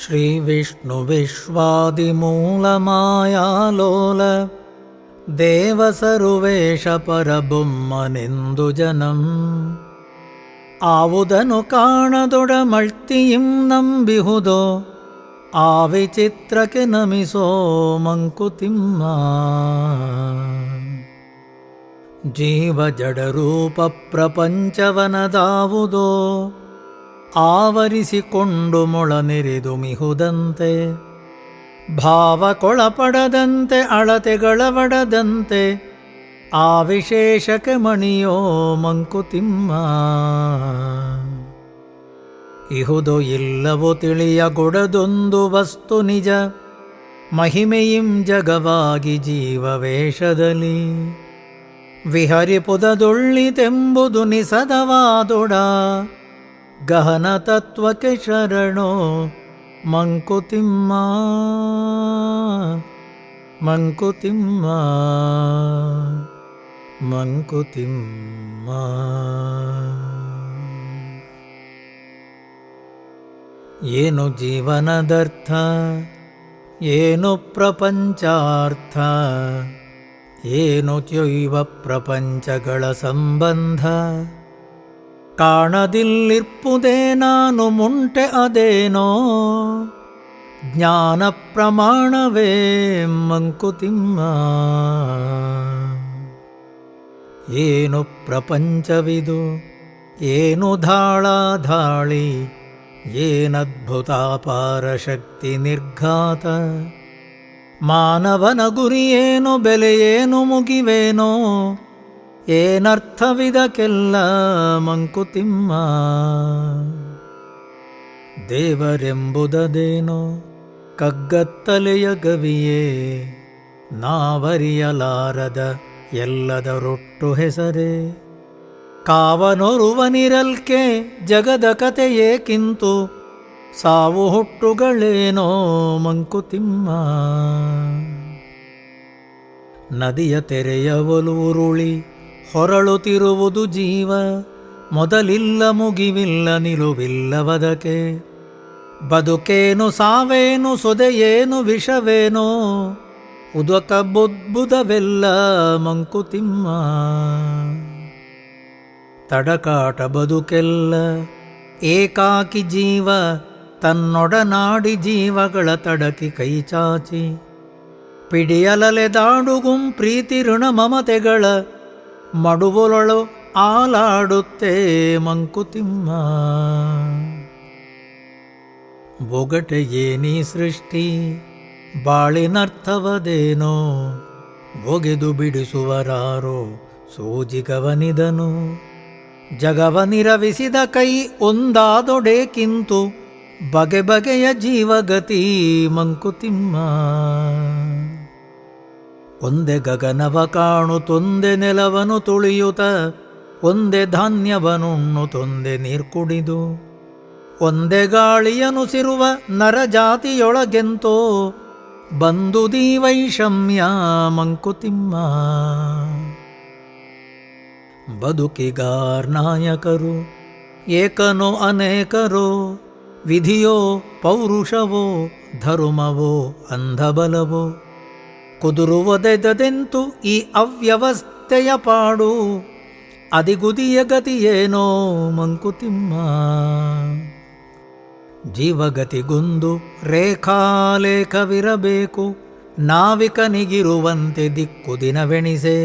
ಶ್ರೀವಿಷ್ಣುವಿಶ್ವಾದಿಮೂಲಮಾಯಾಲೋಲ ದೇವಸರುವೇಶ ಪರಬೊಮ್ಮನೆಂದು ಜನಂ ಆವುದನು ಕಾಣದೊಡಮಳ್ತಿಯಿಂ ನಂಬಿಹುದೋ ಆ ವಿಚಿತ್ರಕ್ಕೆ ನಮಿಸೋ ಮಂಕುತಿಮ್ಮ. ಜೀವ ಜಡರೂಪ ಪ್ರಪಂಚವನದಾವುದೋ ಆವರಿಸಿಕೊಂಡು ಮೊಳನೆರೆದು ಮಿಹುದಂತೆ ಭಾವಕೊಳಪಡದಂತೆ ಅಳತೆಗಳವಡದಂತೆ ಆ ವಿಶೇಷಕ್ಕೆ ಮಣಿಯೋ ಮಂಕುತಿಮ್ಮ. ಇಹುದು ಇಲ್ಲವೋ ತಿಳಿಯಗೊಡದೊಂದು ವಸ್ತು ನಿಜ ಮಹಿಮೆಯಿಂ ಜಗವಾಗಿ ಜೀವವೇಷದಲ್ಲಿ ವಿಹರಿಪುದದೊಳ್ಳಿತೆಂಬುದು ನಿಸದವಾದೊಡ ಗಹನ ತತ್ವಕ್ಕೆ ಶರಣೋ ಮಂಕುತಿಮ್ಮ. ಮಂಕುತಿಮ್ಮ ಮಂಕುತಿಮ್ಮ. ಏನು ಜೀವನದರ್ಥ, ಏನು ಪ್ರಪಂಚಾರ್ಥ, ಏನು ತ್ಯೈವ ಪ್ರಪಂಚಗಳ ಸಂಬಂಧ. ಕಾಣದಿಲ್ಲಿರ್ಪುದೇ ನಾನು ಮುಂಟೆ ಅದೇನೋ ಜ್ಞಾನ ಪ್ರಮಾಣವೇ ಮಂಕುತಿಮ್ಮ. ಏನು ಪ್ರಪಂಚವಿದು, ಏನು ಧಾಳಾಧಾಳಿ, ಏನದ್ಭುತಾಪಾರ ಶಕ್ತಿ ನಿರ್ಘಾತ. ಮಾನವನ ಗುರಿಯೇನು, ಬೆಲೆಯೇನು, ಮುಗಿವೇನೋ, ಏನರ್ಥವಿದಕ್ಕೆಲ್ಲ ಮಂಕುತಿಮ್ಮ. ದೇವರೆಂಬುದದೇನೋ ಕಗ್ಗತ್ತಲೆಯ ಗವಿಯೇ, ನಾವರಿಯಲಾರದ ಎಲ್ಲದರೊಟ್ಟು ಹೆಸರೇ. ಕಾವನೊರುವನಿರಲ್ಕೆ ಜಗದ ಕಥೆಯೇಕಿಂತು, ಸಾವು ಹುಟ್ಟುಗಳೇನೋ ಮಂಕುತಿಮ್ಮ. ನದಿಯ ತೆರೆಯ ಒಲುರುಳಿ ಹೊರಳುತ್ತಿರುವುದು ಜೀವ, ಮೊದಲಿಲ್ಲ ಮುಗಿವಿಲ್ಲ ನಿಲುವಿಲ್ಲವದಕ್ಕೆ. ಬದುಕೇನು ಸಾವೇನು ಸೊದೆಯೇನು ವಿಷವೇನೋ, ಉದಕ ಬುದ್ಬುದವೆಲ್ಲ ಮಂಕುತಿಮ್ಮ. ತಡಕಾಟ ಬದುಕೆಲ್ಲ ಏಕಾಕಿ ಜೀವ, ತನ್ನೊಡನಾಡಿ ಜೀವಗಳ ತಡಕಿ ಕೈಚಾಚಿ. ಪಿಡಿಯಲಲೆದಾಡುಗುಂ ಪ್ರೀತಿ ಋಣ ಮಮತೆಗಳ ಮಡುವೊಲಳು ಆಲಾಡುತ್ತೇ ಮಂಕುತಿಮ್ಮ. ಒಗಟೆ ಏನೀ ಸೃಷ್ಟಿ ಬಾಳಿನರ್ಥವದೇನೋ, ಒಗೆದು ಬಿಡಿಸುವರಾರೋ ಸೂಜಿಗವನಿದನು. ಜಗವನಿರವಿಸಿದ ಕೈ ಒಂದಾದೊಡೇಕಿಂತು, ಬಗೆ ಬಗೆಯ ಜೀವಗತಿ ಮಂಕುತಿಮ್ಮ. ಒಂದೇ ಗಗನವ ಕಾಣುತ್ತೊಂದೆ ನೆಲವನು ತುಳಿಯುತ್ತ, ಒಂದೇ ಧಾನ್ಯವನುಣ್ಣು ತೊಂದೆ ನೀರು ಕುಡಿದು. ಒಂದೇ ಗಾಳಿಯನುಸಿರುವ ನರಜಾತಿಯೊಳಗೆಂತೋ, ಬಂದುದೀ ವೈಷಮ್ಯ ಮಂಕುತಿಮ್ಮ. ಬದುಕಿಗಾರ್ನಾಯಕರು ಏಕನೋ ಅನೇಕರೋ, ವಿಧಿಯೋ ಪೌರುಷವೋ ಧರ್ಮವೋ ಅಂಧಬಲವೋ. ಕುದುರುವುದೆದೆಂತು ಈ ಅವ್ಯವಸ್ಥೆಯ ಪಾಡು, ಅದಿಗುದಿಯ ಗತಿಯೇನೋ ಮಂಕುತಿಮ್ಮ. ಜೀವಗತಿಗೊಂದು ರೇಖಾಲೇಖವಿರಬೇಕು, ನಾವಿಕನಿಗಿರುವಂತೆ ದಿಕ್ಕು ದಿನವೆಣಿಸೆ.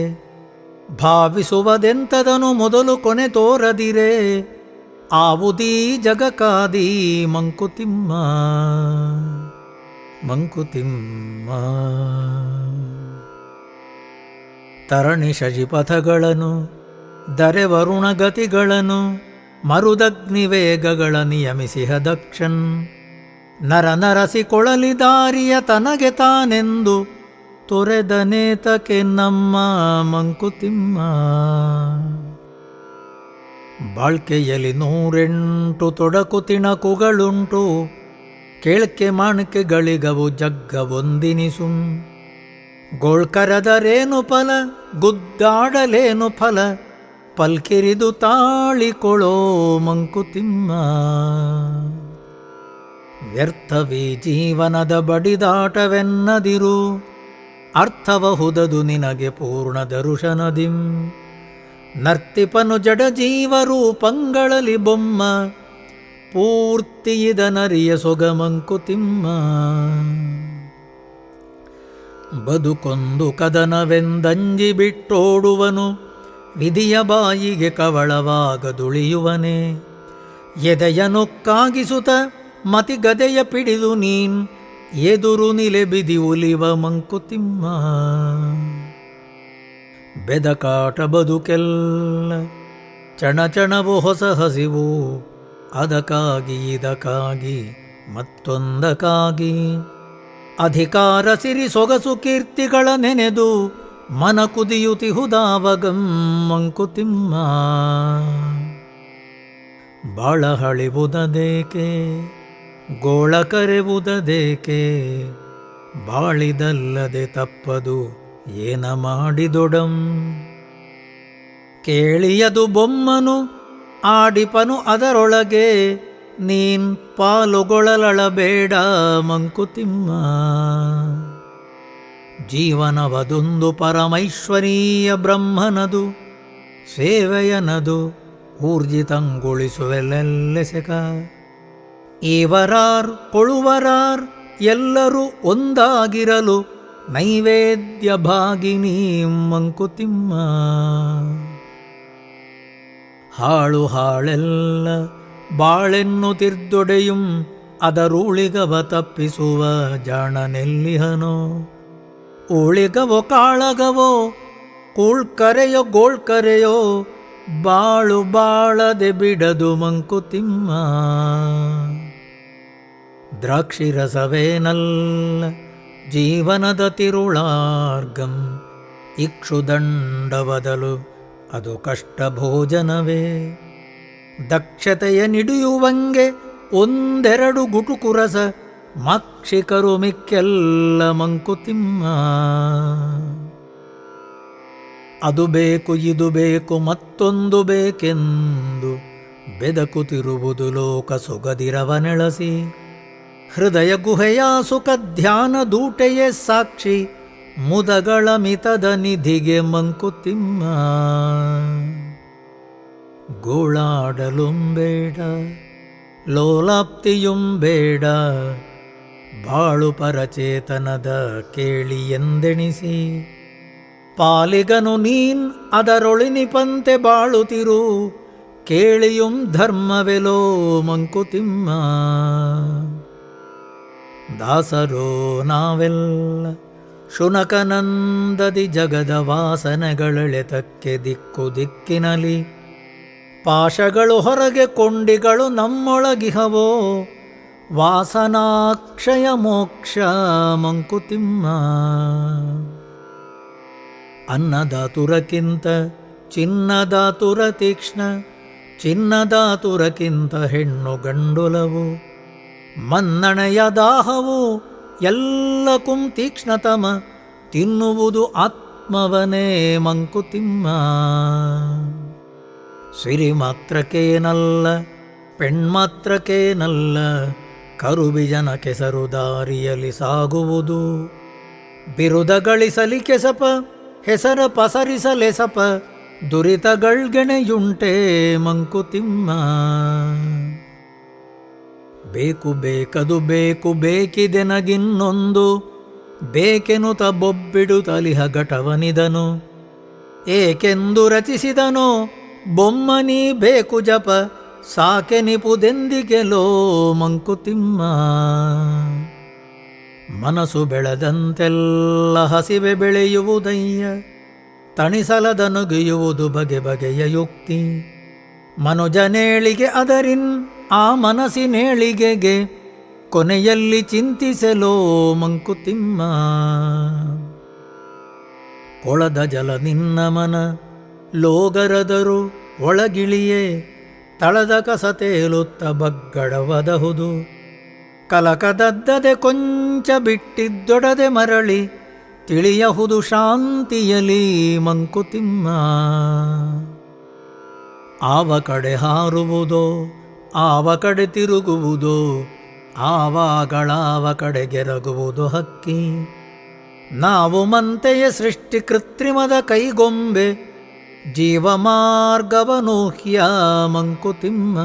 ಭಾವಿಸುವುದೆಂತದನು ಮೊದಲು ಕೊನೆ ತೋರದಿರೆ, ಆವುದೀ ಜಗಕಾದಿ ಮಂಕುತಿಮ್ಮ. ಮಂಕುತಿಮ್ಮ. ತರಣಿ ಶಶಿಪಥಗಳನ್ನು ದರೆ ವರುಣಗತಿಗಳನ್ನು, ಮರುದಗ್ನಿವೇಗಗಳ ನಿಯಮಿಸಿಹ ದಕ್ಷನ್. ನರನರಸಿಕೊಳಲಿ ದಾರಿಯ ತನಗೆ ತಾನೆಂದು ತೊರೆದನೇತಕ್ಕೆ ನಮ್ಮ ಮಂಕುತಿಮ್ಮ. ಬಾಳ್ಕೆಯಲ್ಲಿ 108 ತೊಡಕು ತಿಣಕುಗಳುಂಟು, ಕೇಳ್ಕೆ ಮಾಣಿಕೆಗಳಿಗವು ಜಗ್ಗವೊಂದಿನಿಸುಂ. ಗೋಳ್ಕರದರೇನು ಫಲ, ಗುದ್ದಾಡಲೇನು ಫಲ, ಪಲ್ಕಿರಿದು ತಾಳಿಕೊಳ್ಳೋ ಮಂಕುತಿಮ್ಮ. ವ್ಯರ್ಥವೀ ಜೀವನದ ಬಡಿದಾಟವೆನ್ನದಿರು, ಅರ್ಥಬಹುದದು ನಿನಗೆ ಪೂರ್ಣ ದರುಶನದಿಂ. ನರ್ತಿಪನು ಜಡ ಜೀವರೂಪಂಗಳಲ್ಲಿ ಬೊಮ್ಮ, ಪೂರ್ತಿ ಇದನರಿಯ ಸೊಗಮಂಕುತಿಮ್ಮ. ಬದುಕೊಂದು ಕದನವೆಂದಂಜಿ ಬಿಟ್ಟೋಡುವನು, ವಿಧಿಯ ಬಾಯಿಗೆ ಕವಳವಾಗದುಳಿಯುವನೇ. ಎದೆಯನು ಕಾಗಿಸುತ್ತ ಮತಿಗದೆಯ ಪಿಡಿದು ನೀನ್, ಎದುರು ನಿಲೆ ಬಿದಿ ಉಲಿವ ಮಂಕುತಿಮ್ಮ. ಬೆದಕಾಟ ಬದುಕೆಲ್ಲ ಚಣಚಣವು ಹೊಸ ಹಸಿವು, ಅದಕ್ಕಾಗಿ ಇದಕ್ಕಾಗಿ ಮತ್ತೊಂದಕ್ಕಾಗಿ. ಅಧಿಕಾರ ಸಿರಿ ಸೊಗಸು ಕೀರ್ತಿಗಳ ನೆನೆದು ಮನ ಕುದಿಯುತಿಹುದಾವಗಂ ಮಂಕುತಿಮ್ಮ. ಬಾಳ ಹಳಿವುದದೇಕೆ ಗೋಳ ಕರೆವುದದೇಕೆ, ಬಾಳಿದಲ್ಲದೆ ತಪ್ಪದು ಏನ ಮಾಡಿದೊಡಂ. ಕೇಳಿಯದು ಬೊಮ್ಮನು ಆಡಿಪನು ಅದರೊಳಗೆ, ನೀನ್ ಪಾಲುಗೊಳಲಳಬೇಡ ಮಂಕುತಿಮ್ಮ. ಜೀವನವದೊಂದು ಪರಮೈಶ್ವರೀಯ ಬ್ರಹ್ಮನದು, ಸೇವೆಯನದು ಊರ್ಜಿತಂಗೊಳಿಸುವೆಲ್ಲೆಸೆಕ. ಈವರಾರ್ ಕೊಳುವರಾರ್ ಎಲ್ಲರೂ ಒಂದಾಗಿರಲು, ನೈವೇದ್ಯ ಭಾಗಿನಿ ಮಂಕುತಿಮ್ಮ. ಹಾಳು ಹಾಳೆಲ್ಲ ಬಾಳೆನ್ನುತಿರ್ದೊಡೆಯುಂ, ಅದರೂಳಿಗವ ತಪ್ಪಿಸುವ ಜಾಣನೆಲ್ಲಿಹನೋ. ಉಳಿಗವೋ ಕಾಳಗವೋ ಕೂಳ್ಕರೆಯೋ ಗೋಳ್ಕರೆಯೋ, ಬಾಳು ಬಾಳದೆ ಬಿಡದು ಮಂಕುತಿಮ್ಮ. ದ್ರಾಕ್ಷಿರಸವೇನಲ್ಲ ಜೀವನದ ತಿರುಳಾರ್ಗಂ, ಇಕ್ಷುದಂಡವದಲು ಅದು ಕಷ್ಟ ಭೋಜನವೇ. ದಕ್ಷತೆಯ ನಿಡಿಯುವಂಗೆ ಒಂದೆರಡು ಗುಟುಕುರಸ, ಮಕ್ಷಿಕರು ಮಿಕ್ಕೆಲ್ಲ ಮಂಕುತಿಮ್ಮ. ಅದು ಬೇಕು ಇದು ಬೇಕು ಮತ್ತೊಂದು ಬೇಕೆಂದು, ಬೆದಕುತಿರುವುದು ಲೋಕ ಸೊಗದಿರವನೆಳಸಿ. ಹೃದಯ ಗುಹೆಯ ಸುಖ ಧ್ಯಾನ ದೂಟೆಯೇ ಸಾಕ್ಷಿ, ಮುದಗಳ ಮಿತದ ನಿಧಿಗೆ ಮಂಕುತಿಮ್ಮ. ಗೋಳಾಡಲುಂ ಬೇಡ ಲೋಲಾಪ್ತಿಯುಂ ಬೇಡ, ಬಾಳು ಪರಚೇತನದ ಕೇಳಿ ಎಂದೆಣಿಸಿ. ಪಾಲಿಗನು ನೀನ್ ಅದರೊಳಿನಿಪಂತೆ ಬಾಳುತ್ತಿರು, ಕೇಳಿಯುಂ ಧರ್ಮವೆಲೋ ಮಂಕುತಿಮ್ಮ. ದಾಸರೋ ನಾವೆಲ್ಲ ಶುನಕನಂದದಿ, ಜಗದ ವಾಸನೆಗಳೆಳೆತಕ್ಕೆ ದಿಕ್ಕು ದಿಕ್ಕಿನಲಿ. ಪಾಶಗಳು ಹೊರಗೆ ಕೊಂಡಿಗಳು ನಮ್ಮೊಳಗಿಹವೋ, ವಾಸನಾಕ್ಷಯ ಮೋಕ್ಷ ಮಂಕುತಿಮ್ಮ. ಅನ್ನದಾತುರಕ್ಕಿಂತ ಚಿನ್ನದಾತುರ ತೀಕ್ಷ್ಣ, ಚಿನ್ನದಾತುರಕ್ಕಿಂತ ಹೆಣ್ಣು ಗಂಡುಲವು. ಮನ್ನಣೆಯ ದಾಹವು ಎಲ್ಲಕುಂ ತೀಕ್ಷ್ಣತಮ, ತಿನ್ನುವುದು ಆತ್ಮವನೇ ಮಂಕುತಿಮ್ಮ. ಸಿರಿ ಮಾತ್ರಕ್ಕೇನಲ್ಲ ಪೆಣ್ಮಾತ್ರಕ್ಕೇನಲ್ಲ, ಕರುಬಿಜನ ಕೆಸರು ದಾರಿಯಲ್ಲಿ ಸಾಗುವುದು. ಬಿರುದ ಗಳಿಸಲಿ ಕೆಸಪ, ಹೆಸರ ಪಸರಿಸಲೆಸಪ, ದುರಿತಗಳ್ಗೆಣೆಯುಂಟೆ ಮಂಕುತಿಮ್ಮ. ಬೇಕು ಬೇಕದು ಬೇಕು ಬೇಕಿದೆನಗಿನ್ನೊಂದು, ಬೇಕೆನುತ ಬೊಬ್ಬಿಡುತ್ತಲಿಹ ಘಟವನಿದನು. ಏಕೆಂದು ರಚಿಸಿದನೋ ಬೊಮ್ಮನೀ ಬೇಕು ಜಪ, ಸಾಕೆನಿಪುದೆಂದಿಗೆಲೋ ಮಂಕುತಿಮ್ಮ. ಮನಸ್ಸು ಬೆಳೆದಂತೆಲ್ಲ ಹಸಿವೆ ಬೆಳೆಯುವುದಯ್ಯ, ತಣಿಸಲದ ನುಗಿಯುವುದು ಬಗೆ ಬಗೆಯ ಯುಕ್ತಿ. ಮನುಜನೇಳಿಗೆ ಅದರಿನ್ ಆ ಮನಸ್ಸಿನೇಳಿಗೆಗೆ, ಕೊನೆಯಲ್ಲಿ ಚಿಂತಿಸಲೋ ಮಂಕುತಿಮ್ಮ. ಕೊಳದ ಜಲ ನಿನ್ನ ಮನ ಲೋಗರದರು ಒಳಗಿಳಿಯೇ, ತಳದ ಕಸ ತೇಲುತ್ತ ಬಗ್ಗಡವದಹುದು. ಕಲಕದದ್ದದೆ ಕೊಂಚ ಬಿಟ್ಟಿದ್ದೊಡದೆ ಮರಳಿ, ತಿಳಿಯಹುದು ಶಾಂತಿಯಲಿ ಮಂಕುತಿಮ್ಮ. ಆವ ಕಡೆ ಹಾರುವುದೋ ಆವ ಕಡೆ ತಿರುಗುವುದೋ, ಆವಾಗಳಾವ ಕಡೆಗೆರಗುವುದು ಹಕ್ಕಿ. ನಾವು ಮಂತೆಯ ಸೃಷ್ಟಿ ಕೃತ್ರಿಮದ ಕೈಗೊಂಬೆ, ಜೀವಮಾರ್ಗವನೂಹ್ಯ ಮಂಕುತಿಮ್ಮ.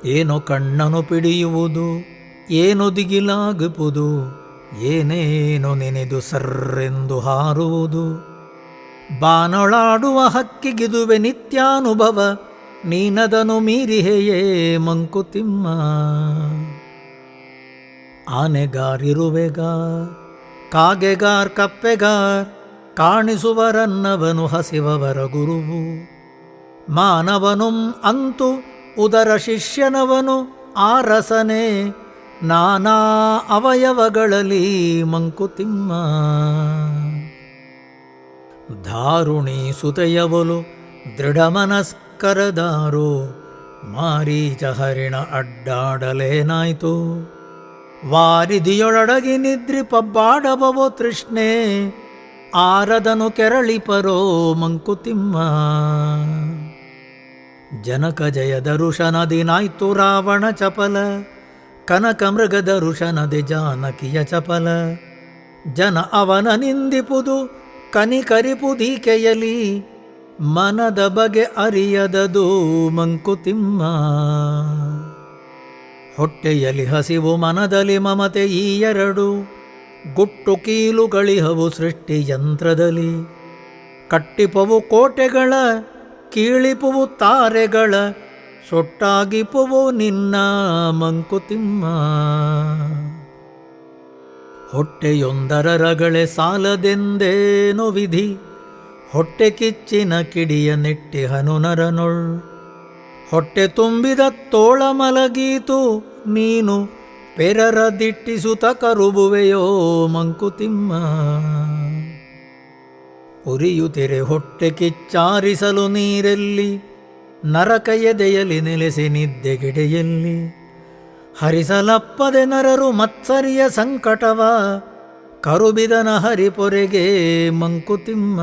ಏನು ಕಣ್ಣನು ಪಿಡಿಯುವುದು, ಏನು ದಿಗಿಲಾಗುವುದು, ಏನೇನು ನೆನೆದು ಸರ್ರೆಂದು ಹಾರುವುದು. ಬಾನೊಳಾಡುವ ಹಕ್ಕಿಗಿದುವೆ ನಿತ್ಯಾನುಭವ, ನೀನದನು ಮೀರಿಹೆಯೇ ಮಂಕುತಿಮ್ಮ. ಆನೆಗಾರಿರುವೆಗಾರ್, ಕಾಗೆಗಾರ್ ಕಪ್ಪೆಗಾರ್, ಕಾಣಿಸುವರನ್ನವನು ಹಸಿವವರ ಗುರುವು. ಮಾನವನುಂ ಅಂತು ಉದರ ಶಿಷ್ಯನವನು, ಆರಸನೆ ನಾನಾ ಅವಯವಗಳಲ್ಲಿ ಮಂಕುತಿಮ್ಮ. ಧಾರುಣಿ ಸುತೆಯವಲು ದೃಢಮನಸ್ಕರದಾರು, ಮಾರೀಚ ಹರಿಣ ಅಡ್ಡಾಡಲೇನಾಯ್ತು. ವಾರಿಧಿಯೊಳಡಗಿ ನಿದ್ರಿ ಪಬ್ಬಾಡಬವೋ ತೃಷ್ಣೆ, ಆರದನು ಕೆರಳಿಪರೋ ಮಂಕುತಿಮ್ಮ. ಜನಕ ಜಯದ ಋಷನದಿನಾಯ್ತು ರಾವಣ ಚಪಲ, ಕನಕ ಮೃಗದ ಋಷನದೆ ಜಾನಕಿಯ ಚಪಲ. ಜನ ಅವನ ನಿಂದಿಪುದು ಕನಿಕರಿಪುದೀಕೆಯಲಿ, ಮನದ ಬಗೆ ಅರಿಯದದು ಮಂಕುತಿಮ್ಮ. ಹೊಟ್ಟೆಯಲ್ಲಿ ಹಸಿವು ಮನದಲ್ಲಿ ಮಮತೆ ಈ ಎರಡು, ಗುಟ್ಟು ಕೀಲುಗಳಿಹವು ಸೃಷ್ಟಿ ಯಂತ್ರದಲ್ಲಿ. ಕಟ್ಟಿಪವು ಕೋಟೆಗಳ, ಕೀಳಿಪುವು ತಾರೆಗಳ, ಸೊಟ್ಟಾಗಿಪುವು ನಿನ್ನ ಮಂಕುತಿಮ್ಮ. ಹೊಟ್ಟೆಯೊಂದರ ರಗಳೆ ಸಾಲದೆಂದೇನೋ ವಿಧಿ, ಹೊಟ್ಟೆ ಕಿಚ್ಚಿನ ಕಿಡಿಯ ನೆಟ್ಟಿಹನು ನರನೊಳ್. ಹೊಟ್ಟೆ ತುಂಬಿದ ತೋಳ ಮಲಗೀತು, ನೀನು ಪೆರರ ದಿಟ್ಟಿಸುತ್ತ ಕರುಬುವೆಯೋ ಮಂಕುತಿಮ್ಮ. ಉರಿಯುತ್ತಿರೆ ಹೊಟ್ಟೆ ಕಿಚ್ಚಾರಿಸಲು ನೀರೆಲ್ಲಿ, ನರಕ ಎದೆಯಲಿ ನೆಲೆಸಿ ನಿದ್ದೆಗಿಡೆಯಲ್ಲಿ. ಹರಿಸಲಪ್ಪದೆ ನರರು ಮತ್ಸರಿಯ ಸಂಕಟವ, ಕರುಬಿದನ ಹರಿಪೊರೆಗೆ ಮಂಕುತಿಮ್ಮ.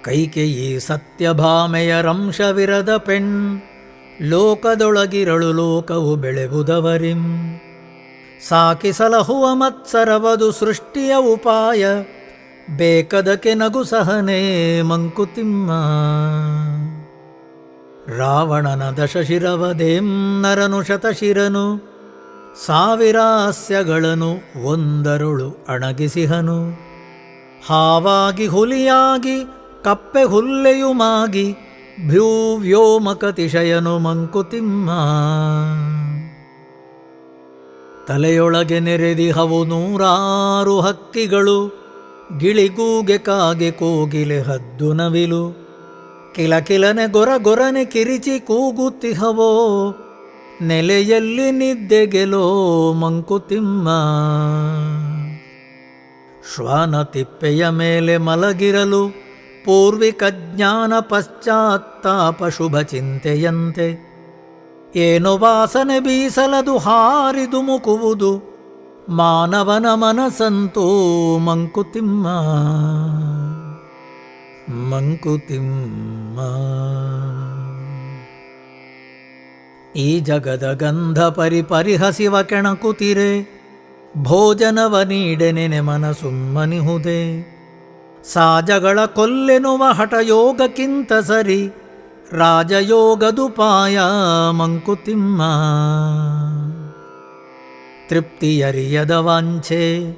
ಕೈಕೆಯಿ ಸತ್ಯಭಾಮೆಯ ರಂಶವಿರದ ಪೆಣ್, ಲೋಕದೊಳಗಿರಳು ಲೋಕವು ಬೆಳೆವುದವರಿಂ. ಸಾಕಿಸಲಹುವ ಮತ್ಸರವದು ಸೃಷ್ಟಿಯ ಉಪಾಯ, ಬೇಕದಕ್ಕೆ ನಗು ಸಹನೆ ಮಂಕುತಿಮ್ಮ. ರಾವಣನ ದಶಶಿರವದೇಂ ನರನು ಶತಶಿರನು, ಸಾವಿರಾಸ್ಯಗಳನ್ನು ಒಂದರುಳು ಅಣಗಿಸಿಹನು. ಹಾವಾಗಿ ಹುಲಿಯಾಗಿ ಕಪ್ಪೆ ಹುಲ್ಲೆಯುಮಾಗಿ, ಭ್ಯೂವ್ಯೋಮಕತಿಶಯನು ಮಂಕುತಿಮ್ಮ. ತಲೆಯೊಳಗೆ ನೆರೆದಿಹವು ನೂರಾರು ಹಕ್ಕಿಗಳು, ಗಿಳಿಗೂಗೆ ಕಾಗೆ ಕೋಗಿಲೆ ಹದ್ದು ನವಿಲು. ಕಿಲಕಿಲನೆ ಗೊರಗೊರನೆ ಕಿರಿಚಿ ಕೂಗುತ್ತಿಹವೋ, ನೆಲೆಯಲ್ಲಿ ನಿದ್ದೆಗೆಲೋ ಮಂಕುತಿಮ್ಮ. ಶ್ವಾನ ತಿಪ್ಪೆಯ ಮೇಲೆ ಮಲಗಿರಲು, ಪೂರ್ವಿಕ ಜ್ಞಾನ ಪಶ್ಚಾತ್ತಾಪ ಶುಭ ಚಿಂತೆಯಂತೆ. ಏನು ವಾಸನೆ ಬೀಸಲದು ಹಾರಿದು ಮುಕುವುದು, ಮಾನವನ ಮನಸ್ಸಂತೂ ಮಂಕುತಿಮ್ಮ. ಮಂಕುತಿಮ್ಮ. ಈ ಜಗದ ಗಂಧ ಪರಿಹಸಿವ ಕೆಣಕುತಿರೆ, ಭೋಜನವ ನೀಡೆ ನೆನೆ ಮನಸುಮ್ಮನಿಹುದೆ. ಸಾಜಗಳ ಕೊಲ್ಲೆನುವ ಹಠಯೋಗಕ್ಕಿಂತ ಸರಿ, ರಾಜಯೋಗದುಪಾಯ ಮಂಕುತಿಮ್ಮ. ತೃಪ್ತಿಯರಿಯದ ವಾಂಛೆ,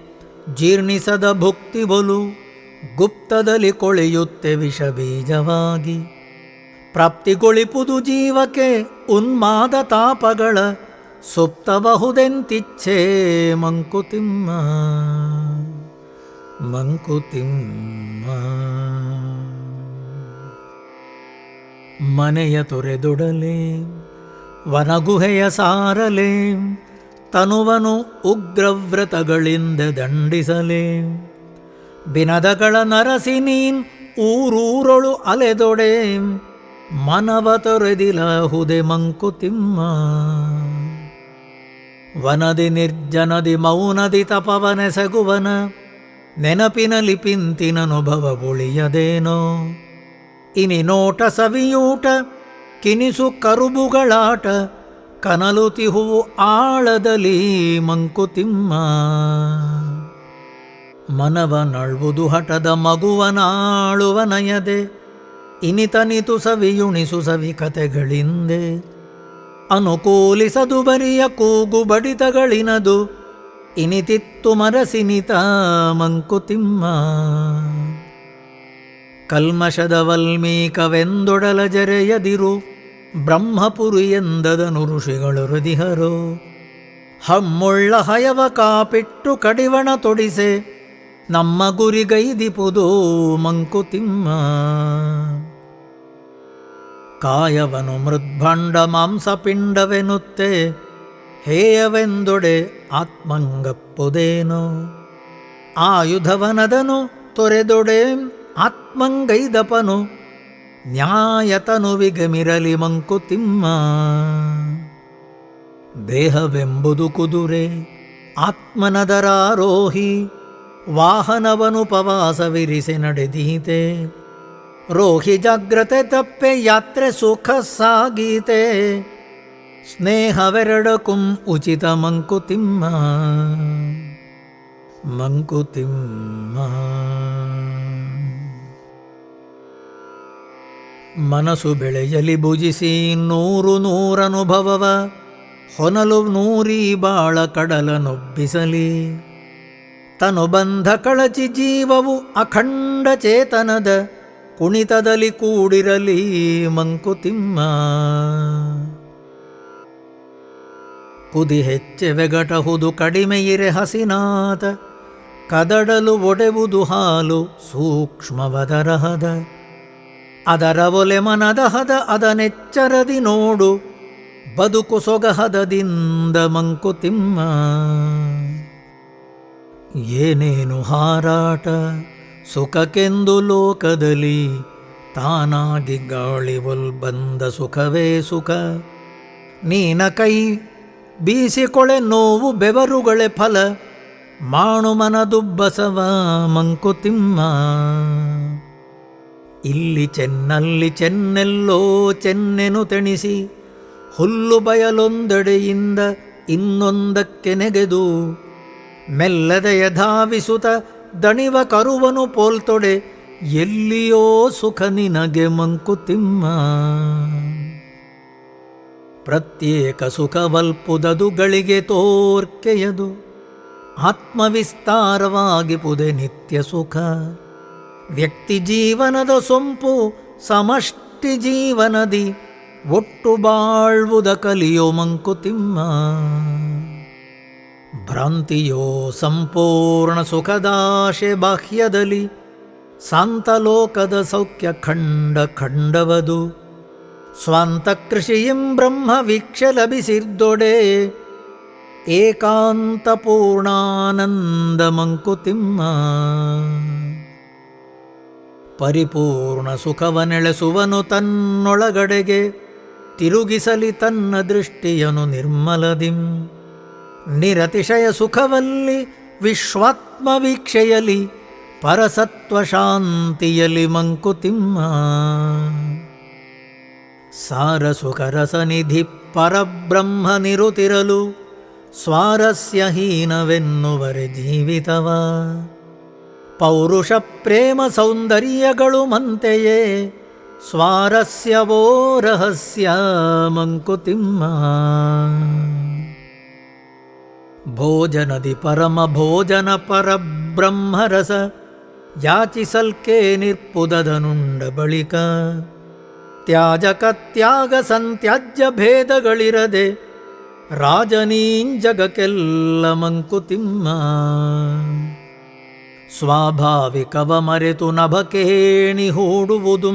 ಜೀರ್ಣಿಸದ ಭುಕ್ತಿ ಬಲು, ಗುಪ್ತದಲ್ಲಿ ಕೊಳೆಯುತ್ತೆ ವಿಷಬೀಜವಾಗಿ. ಪ್ರಾಪ್ತಿಗೊಳಿಪುದು ಜೀವಕ್ಕೆ ಉನ್ಮಾದ ತಾಪಗಳ, ಸುಪ್ತಬಹುದೆಂತಿಚ್ಛೆ ಮಂಕುತಿಮ್ಮ. ಮಂಕುತಿಮ್ಮ. ಮನೆಯ ತೊರೆದೊಡಲೆ, ವನಗುಹೆಯ ಸಾರಲೆ, ತನುವನು ಉಗ್ರವ್ರತಗಳಿಂದ ದಂಡಿಸಲೆ. ಬಿನದಗಳ ನರಸಿ ನೀನ್ ಊರೂರೊಳು ಅಲೆದೊಡೆ, ಮನವ ತೊರೆದಿಲಹುದೆ ಮಂಕುತಿಮ್ಮ. ವನದಿ ನಿರ್ಜನದಿ ಮೌನದಿ ತಪವನೆಸಗುವನ, ನೆನಪಿನಲ್ಲಿ ಪಿಂತಿನನುಭವ ಉಳಿಯದೇನೋ. ಇನಿ ನೋಟ ಸವಿಯೂಟ ಕಿನಿಸು ಕರುಬುಗಳಾಟ ಕನಲುತಿಹುವು ಆಳದಲ್ಲಿ ಮಂಕುತಿಮ್ಮ. ಮನವನಳ್ವುದು ಹಠದ ಮಗುವನಾಳುವನಯದೆ ಇನಿತನಿತು ಸವಿಯುಣಿಸು ಸವಿ ಕತೆಗಳಿಂದೆ. ಅನುಕೂಲಿಸದು ಬರಿಯ ಕೂಗು ಬಡಿತಗಳಿನದು ಇನಿತಿತ್ತು ಮರಸಿನಿತ ಮಂಕುತಿಮ್ಮ. ಕಲ್ಮಶದ ವಲ್ಮೀಕವೆಂದೊಡಲ ಜರೆಯದಿರು ಬ್ರಹ್ಮಪುರಿ ಎಂದದನು ಋಷಿಗಳು ಹೃದಿಹರೋ. ಹಮ್ಮುಳ್ಳ ಹಯವ ಕಾಪಿಟ್ಟು ಕಡಿವಣ ತೊಡಿಸೆ ನಮ್ಮ ಗುರಿಗೈದಿಪುದೋ ಮಂಕುತಿಮ್ಮ. ಕಾಯವನು ಮೃದ್ಭಂಡ ಮಾಂಸಪಿಂಡವೆನುತ್ತೆ ಹೇಯವೆಂದೊಡೆ ಆತ್ಮಂಗಪ್ಪುದೇನೋ. ಆಯುಧವನದನು ತೊರೆದೊಡೆ ಆತ್ಮಂಗೈದಪನು ನ್ಯಾಯತನುವಿಗಮಿರಲಿ ಮಂಕುತಿಮ್ಮ. ದೇಹವೆಂಬುದು ಕುದುರೆ ಆತ್ಮನದರಾರೋಹಿ ವಾಹನವನುಪವಾಸವಿರಿಸಿ ನಡೆದೀತೆ. ರೋಹಿ ಜಾಗ್ರತೆ ತಪ್ಪೆ ಯಾತ್ರೆ ಸುಖ ಸಾಗೀತೆ. ಸ್ನೇಹವೆರಡಕುಂ ಉಚಿತ ಮಂಕುತಿಮ್ಮ. ಮಂಕುತಿಮ್ಮ ಮನಸ್ಸು ಬೆಳೆಯಲಿ ಭುಜಿಸಿ ನೂರನುಭವವ ಹೊನಲು ನೂರಿ ಬಾಳ ಕಡಲನೊಬ್ಬಿಸಲಿ. ತನು ಬಂಧ ಕಳಚಿ ಜೀವವು ಅಖಂಡ ಚೇತನದ ಕುಣಿತದಲ್ಲಿ ಕೂಡಿರಲಿ ಮಂಕುತಿಮ್ಮ. ಕುದಿ ಹೆಚ್ಚೆವೆಗಟಹುದು ಕಡಿಮೆಯಿರೆ ಹಸಿನಾತ ಕದಡಲು ಒಡೆವುದು ಹಾಲು ಸೂಕ್ಷ್ಮವದರಹದ. ಅದರ ಒಲೆ ಮನದಹದ ಅದನೆಚ್ಚರದಿ ನೋಡು ಬದುಕು ಸೊಗಹದದಿಂದ ಮಂಕುತಿಮ್ಮ. ಏನೇನು ಹಾರಾಟ ಸುಖಕ್ಕೆಂದು ಲೋಕದಲ್ಲಿ ತಾನಾಗಿ ಗಾಳಿ ಬಂದ ಸುಖವೇ ಸುಖ. ನೀನ ಕೈ ಬೀಸಿಕೊಳೆ ನೋವು ಬೆವರುಗಳೇ ಫಲ ಮಾಣು ಮನದುಬ್ಬಸವ ಮಂಕುತಿಮ್ಮ. ಇಲ್ಲಿ ಚೆನ್ನಲ್ಲಿ ಚೆನ್ನೆಲ್ಲೋ ಚೆನ್ನೆನು ತೆಣಿಸಿ ಹುಲ್ಲು ಬಯಲೊಂದೆಡೆಯಿಂದ ಇನ್ನೊಂದಕ್ಕೆ ನೆಗೆದು ಮೆಲ್ಲದೆಯ ಧಾವಿಸುತ್ತ ದಣಿವ ಕರುವನು ಪೋಲ್ತೊಡೆ ಎಲ್ಲಿಯೋ ಸುಖ ನಿನಗೆ ಮಂಕುತಿಮ್ಮ. ಪ್ರತ್ಯೇಕ ಸುಖವಲ್ಪುದದು ಗಳಿಗೆ ತೋರ್ಕೆಯದು ಆತ್ಮವಿಸ್ತಾರವಾಗಿ ಪುದೆ ನಿತ್ಯ ಸುಖ. ವ್ಯಕ್ತಿ ಜೀವನದ ಸೊಂಪು ಸಮಷ್ಟಿ ಜೀವನದಿ ಒಟ್ಟು ಬಾಳ್ವುದ ಕಲಿಯೋ ಮಂಕುತಿಮ್ಮ. ಭ್ರಾಂತಿಯೋ ಸಂಪೂರ್ಣ ಸುಖದಾಶೆ ಬಾಹ್ಯದಲ್ಲಿ ಸಾಂತಲೋಕದ ಸೌಖ್ಯ ಖಂಡ ಖಂಡವದು. ಸ್ವಂತ ಕೃಷಿಯಂ ಬ್ರಹ್ಮ ವೀಕ್ಷೆ ಲಭಿಸಿರ್ದೊಡೆ ಏಕಾಂತ ಪೂರ್ಣಾನಂದ ಮಂಕುತಿಮ್ಮ. ಪರಿಪೂರ್ಣ ಸುಖವನೆಳೆಸುವನು ತನ್ನೊಳಗಡೆಗೆ ತಿರುಗಿಸಲಿ ತನ್ನ ದೃಷ್ಟಿಯನು ನಿರ್ಮಲದಿಂ. ನಿರತಿಶಯ ಸುಖವಲ್ಲಿ ವಿಶ್ವಾತ್ಮ ವೀಕ್ಷೆಯಲಿ ಪರಸತ್ವ ಶಾಂತಿಯಲಿ ಮಂಕುತಿಮ್ಮ. ಸಾರ ಸುಖರಸನಿಧಿ ಪರಬ್ರಹ್ಮ ನಿರುತಿರಲು ಸ್ವಾರಸ್ಯ ಹೀನವೆನ್ನುವರೆ ಜೀವಿತವ. ಪೌರುಷ ಪ್ರೇಮ ಸೌಂದರ್ಯಗಳು ಮಂತೆಯೇ ಸ್ವಾರಸ್ಯವೋ ರಹಸ್ಯ ಮಂಕುತಿಮ್ಮ. ಭೋಜನದಿ ಪರಮ ಭೋಜನ ಪರಬ್ರಹ್ಮರಸ ಯಾಚಿಸಲ್ಕೆ ನಿರ್ಪುದದನುಂಡ ಬಳಿಕ. ತ್ಯಾಜಕ ತ್ಯಾಗ ಸಂತ್ಯಾಜ್ಯ ಭೇದಗಳಿರದೆ ರಾಜನೀಂಜಗಕ್ಕೆಲ್ಲ ಮಂಕುತಿಮ್ಮ. ಸ್ವಾಭಾವಿಕವ ಮರೆತು ನಭಕೇಣಿ ಹೂಡುವುದು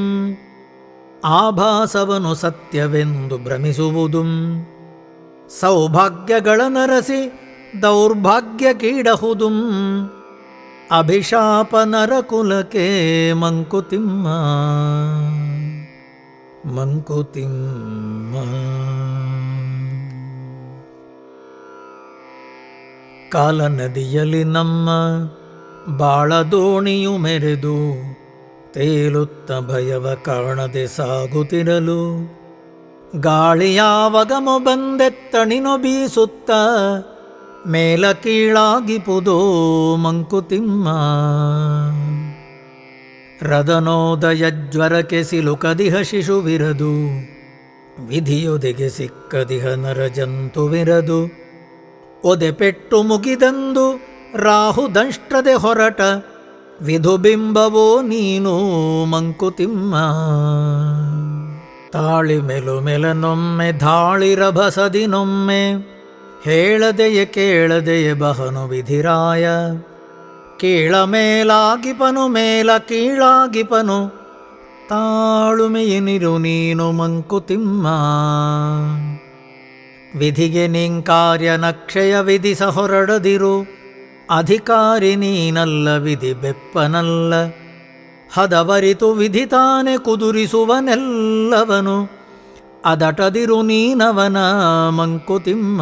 ಆಭಾಸವನು ಸತ್ಯವೆಂದು ಭ್ರಮಿಸುವುದು. ಸೌಭಾಗ್ಯಗಳ ನರಸಿ ದೌರ್ಭಾಗ್ಯ ಕೀಡಹುದು ಅಭಿಶಾಪ ನರಕುಲಕ್ಕೆ ಮಂಕುತಿಮ್ಮ. ಮಂಕುತಿಮ್ಮ ಕಾಲ ನದಿಯಲ್ಲಿ ನಮ್ಮ ಬಾಳ ದೋಣಿಯು ಮೆರೆದು ತೇಲುತ್ತ ಭಯವ ಕಾಣದೆ ಸಾಗುತ್ತಿರಲು ಗಾಳಿಯಾವಗಮು ಬಂದೆತ್ತಣಿನು ಬೀಸುತ್ತ ಮೇಲ ಕೀಳಾಗಿಪುದೋ ಮಂಕುತಿಮ್ಮ. ರದನೋದಯ ಜ್ವರಕ್ಕೆ ಸಿಲುಕದಿಹ ಶಿಶುವಿರದು, ವಿಧಿಯೊದೆಗೆ ಸಿಕ್ಕದಿಹ ನರಜಂತುವಿರದು. ಒದೆ ಪೆಟ್ಟು ಮುಗಿದಂದು ರಾಹುದಂಷ್ಟ್ರದೆ ಹೊರಟ ವಿಧುಬಿಂಬವೋ ನೀನು ಮಂಕುತಿಮ್ಮ. ತಾಳಿ ಮೆಲು ಮೆಲನೊಮ್ಮೆ ಧಾಳಿರಭಸದಿನೊಮ್ಮೆ, ಹೇಳದೆಯ ಕೇಳದೆಯ ಬಹನು ವಿಧಿರಾಯ. ಕೀಳ ಮೇಲಾಗಿಪನು ಮೇಲ ಕೀಳಾಗಿಪನು, ತಾಳುಮೆಯನಿರು ನೀನು ಮಂಕುತಿಮ್ಮ. ವಿಧಿಗೆ ನಿಂಕಾರ್ಯ ನಕ್ಷಯ ವಿಧಿಸ ಹೊರಡದಿರು, ಅಧಿಕಾರಿ ನೀನಲ್ಲ ವಿಧಿ ಬೆಪ್ಪನಲ್ಲ. ಹದವರಿತು ವಿಧಿತಾನೆ ಕುದುರಿಸುವನೆಲ್ಲವನು, ಅದಟದಿರು ನೀನವನ ಮಂಕುತಿಮ್ಮ.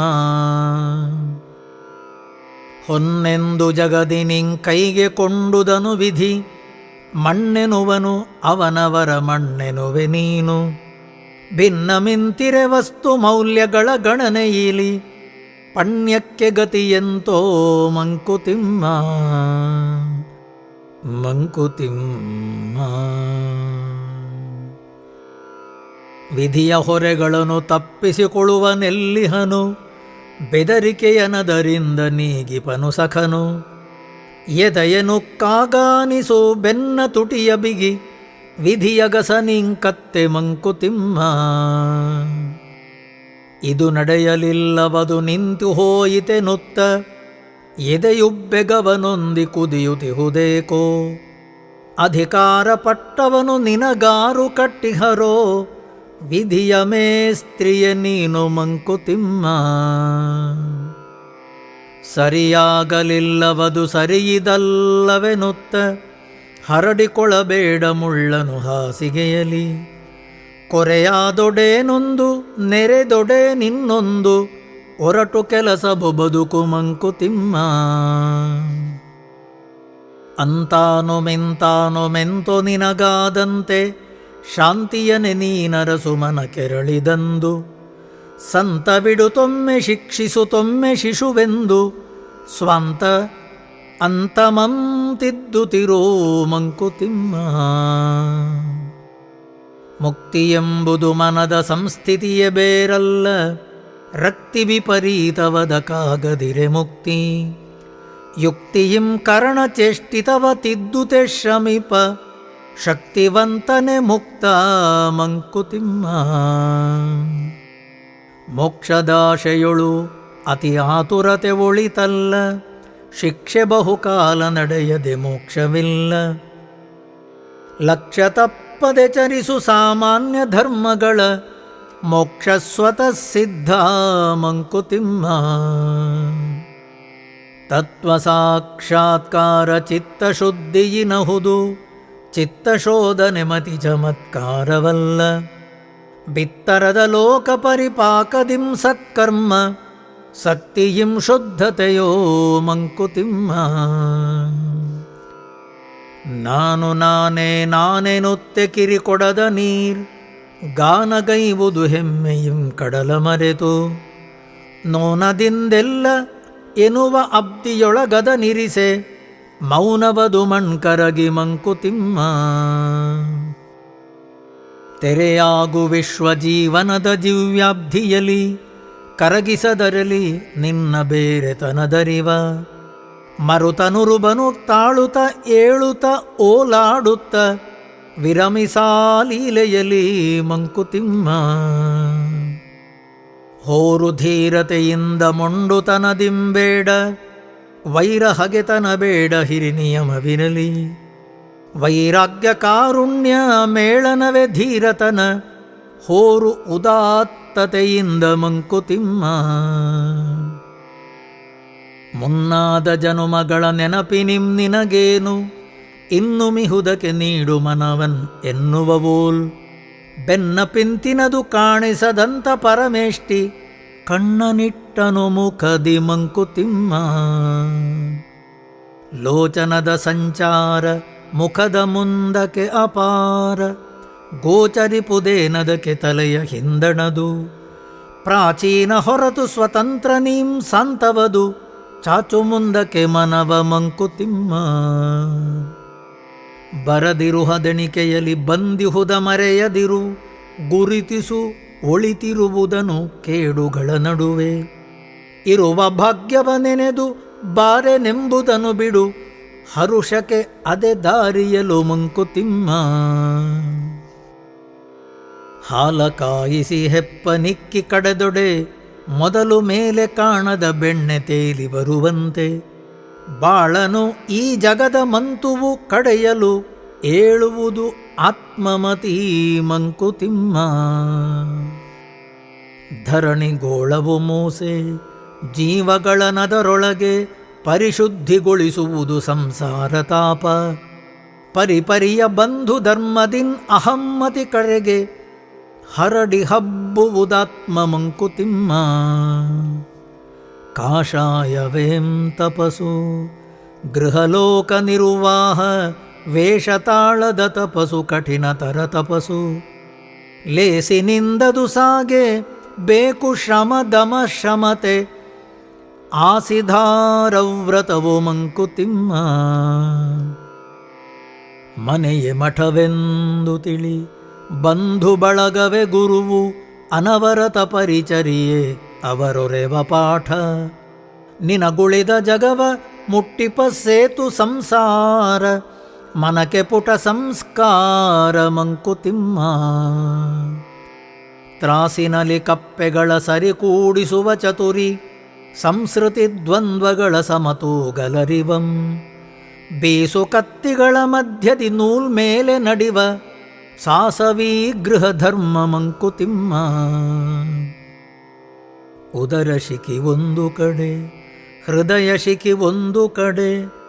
ಹೊನ್ನೆಂದು ಜಗದಿ ನಿಂಕೈಗೆ ಕೊಂಡುದನು ವಿಧಿ, ಮಣ್ಣೆನುವನು ಅವನವರ ಮಣ್ಣೆನುವೆ ನೀನು. ಭಿನ್ನ ಮಿಂತಿರೆ ವಸ್ತು ಮೌಲ್ಯಗಳ ಗಣನೆಯಿಲಿ, ಪಣ್ಯಕ್ಕೆ ಗತಿಯೆಂತೋ ಮಂಕುತಿಮ್ಮ. ಮಂಕುತಿಮ್ಮ ವಿಧಿಯ ಹೊರೆಗಳನ್ನು ತಪ್ಪಿಸಿಕೊಳ್ಳುವನೆಲ್ಲಿಹನು, ಬೆದರಿಕೆಯನದರಿಂದ ನೀಗಿಪನು ಸಖನು. ಎದೆಯನು ಕಾಗಾನಿಸು ಬೆನ್ನ ತುಟಿಯ ಬಿಗಿ, ವಿಧಿಯಗಸ ನಿಂಕತ್ತೆ ಮಂಕುತಿಮ್ಮ. ಇದು ನಡೆಯಲಿಲ್ಲವದು ನಿಂತು ಹೋಯಿತೆನುತ್ತ, ಎದೆಯುಬ್ಬೆಗವನೊಂದಿ ಕುದಿಯುತಿಹುದೇಕೋ. ಅಧಿಕಾರ ಪಟ್ಟವನು ನಿನಗಾರು ಕಟ್ಟಿಹರೋ, ವಿಧಿಯ ಮೇಸ್ತ್ರಿಯ ನೀನು ಮಂಕುತಿಮ್ಮ. ಸರಿಯಾಗಲಿಲ್ಲವದು ಸರಿಯಿದಲ್ಲವೆನುತ್ತ, ಹರಡಿಕೊಳ್ಳಬೇಡ ಮುಳ್ಳನು ಹಾಸಿಗೆಯಲಿ. ಕೊರೆಯಾದೊಡೇನೊಂದು ನೆರೆದೊಡೆ ನಿನ್ನೊಂದು, ಒರಟು ಕೆಲಸಬು ಬದುಕು ಮಂಕುತಿಮ್ಮ. ಅಂತಾನು ಮಿಂತಾನು ಮೆಂತೋ ನಿನಗಾದಂತೆ, ಶಾಂತಿಯನೆ ನೀನರಸು ಮನ ಕೆರಳಿದಂದು. ಸಂತ ಬಿಡುತ್ತೊಮ್ಮೆ ಶಿಕ್ಷಿಸು ತೊಮ್ಮೆ ಶಿಶುವೆಂದು, ಸ್ವಂತ ಅಂತಮಂತಿದ್ದುತಿರೋ ಮಂಕುತಿಮ್ಮ. ಮುಕ್ತಿಯೆಂಬುದು ಮನದ ಸಂಸ್ಥಿತಿಯೇ ಬೇರಲ್ಲ, ರಕ್ತಿ ವಿಪರೀತವದಕ್ಕಾಗದಿರೆ ಮುಕ್ತಿ. ಯುಕ್ತಿಯಿಂ ಕರ್ಣಚೇಷ್ಟಿತವ ತಿದ್ದುತೆ ಶ್ರಮಿಪ, ಶಕ್ತಿವಂತನೆ ಮುಕ್ತ ಮಂಕುತಿಮ್ಮ. ಮೋಕ್ಷದಾಶೆಯೊಳು ಅತಿ ಆತುರತೆ ಒಳಿತಲ್ಲ, ಶಿಕ್ಷೆ ಬಹುಕಾಲ ನಡೆಯದೆ ಮೋಕ್ಷವಿಲ್ಲ. ಲಕ್ಷ್ಯ ತಪ್ಪದೆ ಚರಿಸು ಸಾಮಾನ್ಯ ಧರ್ಮಗಳ, ಮೋಕ್ಷ ಸ್ವತಃ ಸಿದ್ಧ ಮಂಕುತಿಮ್ಮ. ತತ್ವ ಸಾಕ್ಷಾತ್ಕಾರ ಚಿತ್ತಶುದ್ಧಿಯಿನಹುದು, ಚಿತ್ತಶೋಧನೆ ಮತಿ ಚಮತ್ಕಾರವಲ್ಲ. ಬಿತ್ತರದ ಲೋಕ ಪರಿಪಾಕದಿಂ ಸತ್ಕರ್ಮ, ಸಕ್ತಿಯಿಂ ಶುದ್ಧತೆಯೋ ಮಂಕುತಿಮ್ಮ. ನಾನು ನಾನೇ ನಾನೆನುತ್ತೆ ಕಿರಿಕೊಡದ ನೀರ್, ಗಾನಗೈವುದು ಹೆಮ್ಮೆಯಿಂ ಕಡಲ ಮರೆತು. ನೋನದಿಂದೆಲ್ಲ ಎನ್ನುವ ಅಬ್ದಿಯೊಳಗದ ನಿರಿಸೆ, ಮೌನವದು ಮಣ್ಕರಗಿ ಮಂಕುತಿಮ್ಮ. ತೆರೆಯಾಗು ವಿಶ್ವಜೀವನದ ದಿವ್ಯಾಬ್ಧಿಯಲಿ, ಕರಗಿಸದರಲಿ ನಿನ್ನ ಬೇರೆತನದರಿವ. ಮರುತನುರುಬನು ತಾಳುತ್ತ ಏಳುತ್ತ ಓಲಾಡುತ್ತ, ವಿರಮಿಸಾಲೀಲೆಯಲಿ ಮಂಕುತಿಮ್ಮ. ಹೋರು ಧೀರತೆಯಿಂದ ಮೊಂಡುತನದಿಂಬೇಡ, ವೈರ ಹಗೆತನ ಬೇಡ ಹಿರಿನಿಯಮವಿರಲಿ. ವೈರಾಗ್ಯ ಕಾರುಣ್ಯ ಮೇಳನವೇ ಧೀರತನ, ಹೋರು ಉದಾತ್ತತೆಯಿಂದ ಮಂಕುತಿಮ್ಮ. ಮುನ್ನಾದ ಜನುಮಗಳ ನೆನಪಿನಿಂ ನಿನಗೇನು, ಇನ್ನು ಮಿಹುದಕ್ಕೆ ನೀಡು ಮನವನ್ ಎನ್ನುವವೋಲ್. ಬೆನ್ನ ಪಿಂತಿನದು ಕಾಣಿಸದಂತ ಪರಮೇಷ್ಟಿ, ಕಣ್ಣನಿಟ್ಟನು ಮುಖದಿ ಮಂಕುತಿಮ್ಮ. ಲೋಚನದ ಸಂಚಾರ ಮುಖದ ಮುಂದಕ್ಕೆ ಅಪಾರ, ಗೋಚರಿಪುದೇನದಕ್ಕೆ ತಲೆಯ ಹಿಂದಣದು. ಪ್ರಾಚೀನ ಹೊರತು ಸ್ವತಂತ್ರ ನೀಂ ಸಂತವದು, ಚಾಚು ಮುಂದಕ್ಕೆ ಮನವ ಮಂಕುತಿಮ್ಮ. ಬರದಿರುಹದೆಣಿಕೆಯಲ್ಲಿ ಬಂದಿಹುದ ಮರೆಯದಿರು, ಗುರುತಿಸು ಒಳಿತಿರುವುದನು ಕೇಡುಗಳ ನಡುವೆ. ಇರುವ ಭಾಗ್ಯವ ನೆನೆದು ಬಾರೆನೆಂಬುದನ್ನು ಬಿಡು, ಹರುಷಕ್ಕೆ ಅದೆ ದಾರಿಯಲು ಮಂಕುತಿಮ್ಮ. ಹಾಲ ಕಾಯಿಸಿ ಹೆಪ್ಪ ನಿಕ್ಕಿ ಕಡೆದೊಡೆ, ಮೊದಲು ಮೇಲೆ ಕಾಣದ ಬೆಣ್ಣೆ ತೇಲಿ ಬರುವಂತೆ. ಬಾಳನು ಈ ಜಗದ ಮಂತುವು ಕಡೆಯಲು, ಏಳುವುದು ಆತ್ಮಮತೀ ಮಂಕುತಿಮ್ಮ. ಧರಣಿಗೋಳವು ಮೂಸೆ, ಜೀವಗಳ ನದರೊಳಗೆ ಪರಿಶುದ್ಧಿಗೊಳಿಸುವುದು ಸಂಸಾರ ತಾಪ. ಪರಿಪರಿಯ ಬಂಧು ಧರ್ಮದಿನ್ ಅಹಮ್ಮತಿ ಕಡೆಗೆ, ಹರಡಿ ಹಬ್ಬುವುದಾತ್ಮ ಮಂಕುತಿಮ್ಮ. ಕಾಷಾಯವೇಂ ತಪಸು ಗೃಹಲೋಕ ನಿರ್ವಾಹ, ವೇಷತಾಳದ ತಪಸು ಕಠಿಣತರ ತಪಸು. ಲೇಸಿನಿಂದದು ಸಾಗೆ ಬೇಕು ಶ್ರಮ ದಮ ಶ್ರಮತೆ, ಆಸಿಧಾರವ್ರತವು ಮಂಕುತಿಮ್ಮ. ಮನೆಯೇ ಮಠವೆಂದು ತಿಳಿ, ಬಂಧು ಬಳಗವೇ ಗುರುವು, ಅನವರತ ಪರಿಚರಿಯೇ ಅವರೊರೆವ ಪಾಠ. ನಿನಗುಳಿದ ಜಗವ ಮುಟ್ಟಿಪ ಸೇತು ಸಂಸಾರ, ಮನಕೆ ಪುಟ ಸಂಸ್ಕಾರ ಮಂಕುತಿಮ್ಮ. ತ್ರಾಸಿನಲ್ಲಿ ಕಪ್ಪೆಗಳ ಸರಿಕೂಡಿಸುವ ಚತುರಿ, ಸಂಸ್ಕೃತಿ ದ್ವಂದ್ವಗಳ ಸಮತೂಗಲರಿವಂ. ಬೀಸು ಕತ್ತಿಗಳ ಮಧ್ಯದಿ ನೂಲ್ಮೇಲೆ ನಡಿವ, ಸಾಸವೀ ಗೃಹ ಧರ್ಮ ಮಂಕುತಿಮ್ಮ. ಉದರ ಶಿಖಿ ಒಂದು ಕಡೆ, ಹೃದಯ ಶಿಖಿ ಒಂದು ಕಡೆ,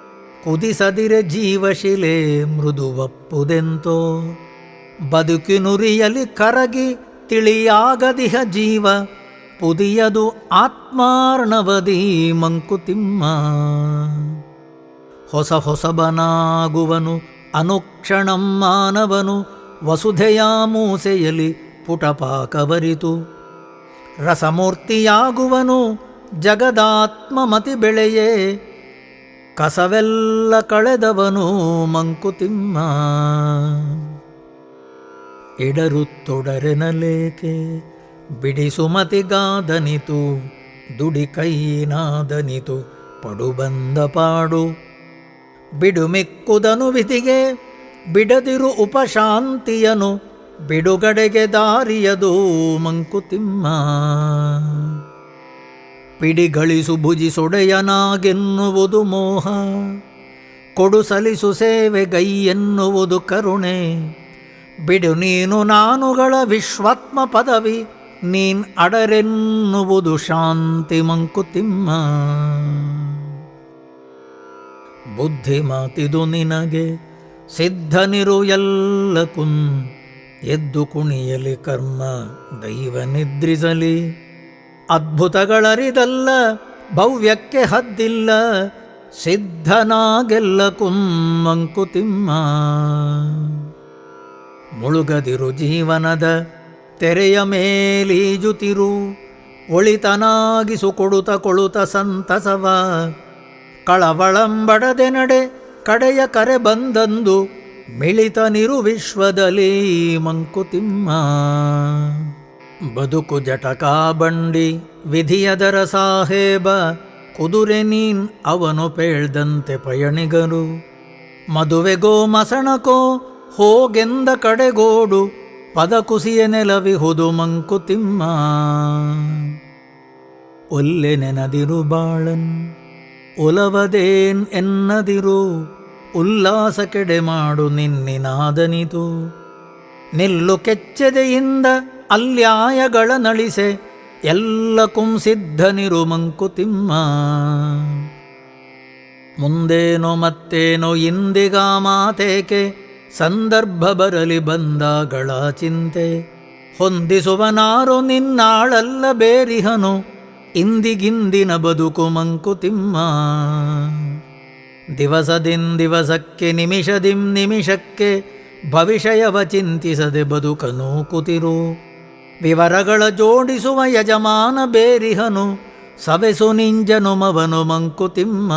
ಕುದಿಸದಿರೆ ಜೀವಶಿಲೆ ಮೃದುವಪ್ಪುದೆಂತೋ. ಬದುಕಿನುರಿಯಲಿ ಕರಗಿ ತಿಳಿಯಾಗದಿಹ ಜೀವ, ಪುದಿಯದು ಆತ್ಮಾರ್ಣವದೀ ಮಂಕುತಿಮ್ಮ. ಹೊಸ ಹೊಸಬನಾಗುವನು ಅನುಕ್ಷಣಂ ಮಾನವನು, ವಸುಧೆಯ ಮೂಸೆಯಲಿ ಪುಟಪಾಕವರಿತು. ರಸಮೂರ್ತಿಯಾಗುವನು ಜಗದಾತ್ಮಮತಿ ಬೆಳೆಯೇ, ಕಸವೆಲ್ಲ ಕಳೆದವನು ಮಂಕುತಿಮ್ಮ. ಇಡರುತ್ತೊಡರೆನಲೇಕೆ ಬಿಡಿಸುಮತಿಗಾದನಿತು, ದುಡಿ ಕೈನಾದನಿತು ಪಡುಬಂದ ಪಾಡು. ಬಿಡುಮಿಕ್ಕುದನು ವಿಧಿಗೆ ಬಿಡದಿರು ಉಪಶಾಂತಿಯನು, ಬಿಡುಗಡೆಗೆ ದಾರಿಯದು ಮಂಕುತಿಮ್ಮ. ಪಿಡಿಗಳಿಸು ಭುಜಿಸೊಡೆಯನಾಗೆನ್ನುವುದು ಮೋಹ, ಕೊಡು ಸಲಿಸು ಸೇವೆಗೈ ಎನ್ನುವುದು ಕರುಣೆ. ಬಿಡು ನೀನು ನಾನುಗಳ ವಿಶ್ವಾತ್ಮ ಪದವಿ, ನೀನ್ ಅಡರೆನ್ನುವುದು ಶಾಂತಿ ಮಂಕುತಿಮ್ಮ. ಬುದ್ಧಿ ಮಾತಿದು ನಿನಗೆ ಸಿದ್ಧನಿರು ಎಲ್ಲಕುಂ, ಎದ್ದು ಕುಣಿಯಲಿ ಕರ್ಮ ದೈವ ನಿದ್ರಿಸಲಿ. ಅದ್ಭುತಗಳರಿದಲ್ಲ ಭವ್ಯಕ್ಕೆ ಹದ್ದಿಲ್ಲ, ಸಿದ್ಧನಾಗೆಲ್ಲಕುಂ ಮಂಕುತಿಮ್ಮ. ಮುಳುಗದಿರು ಜೀವನದ ತೆರೆಯ ಮೇಲೀಜುತಿರು, ಒಳಿತನಾಗಿಸು ಕೊಡುತ ಕೊಳುತ ಸಂತಸವ. ಕಳವಳಂಬಡದೆ ನಡೆ ಕಡೆಯ ಕರೆ ಬಂದಂದು, ಮಿಳಿತನಿರು ವಿಶ್ವದಲ್ಲಿ ಮಂಕುತಿಮ್ಮ. ಬದುಕು ಜಟಕಾ ಬಂಡಿ ವಿಧಿಯದರ ಸಾಹೇಬ, ಕುದುರೆ ನೀನ್ ಅವನು ಪೇಳ್ದಂತೆ ಪಯಣಿಗರು. ಮದುವೆಗೋ ಮಸಣಕೋ ಹೋಗೆಂದ ಕಡೆಗೋಡು, ಪದ ಕುಸಿಯ ನೆಲವಿಹುದು ಮಂಕುತಿಮ್ಮ. ಒಲ್ಲೆ ನೆನದಿರು ಬಾಳನ್ ಒಲವದೇನ್ ಎನ್ನದಿರು, ಉಲ್ಲಾಸ ಕೆಡೆ ಮಾಡು ನಿನ್ನಿನಾದನಿತು. ನಿಲ್ಲು ಕೆಚ್ಚೆದೆಯಿಂದ ಅಲ್ಯಾಯಗಳ ನಳಿಸೆ, ಎಲ್ಲಕುಂ ಸಿದ್ಧನಿರು ಮಂಕುತಿಮ್ಮ. ಮುಂದೇನೋ ಮತ್ತೇನೋ ಇಂದಿಗ ಮಾತೇಕೆ, ಸಂದರ್ಭ ಬರಲಿ ಬಂದಾಗಳ ಚಿಂತೆ. ಹೊಂದಿಸುವನಾರು ನಿನ್ನಾಳಲ್ಲ ಬೇರಿಹನು, ಇಂದಿಗಿಂದಿನ ಬದುಕು ಮಂಕುತಿಮ್ಮ. ದಿವಸದಿನ್ ದಿವಸಕ್ಕೆ ನಿಮಿಷದಿಂ ನಿಮಿಷಕ್ಕೆ, ಭವಿಷ್ಯವ ಚಿಂತಿಸದೆ ಬದುಕನು ಕುತಿರು. ವಿವರಗಳ ಜೋಡಿಸುವ ಯಜಮಾನ ಬೇರಿಹನು, ಸವೆಸು ನಿಂಜನು ಮವನು ಮಂಕುತಿಮ್ಮ.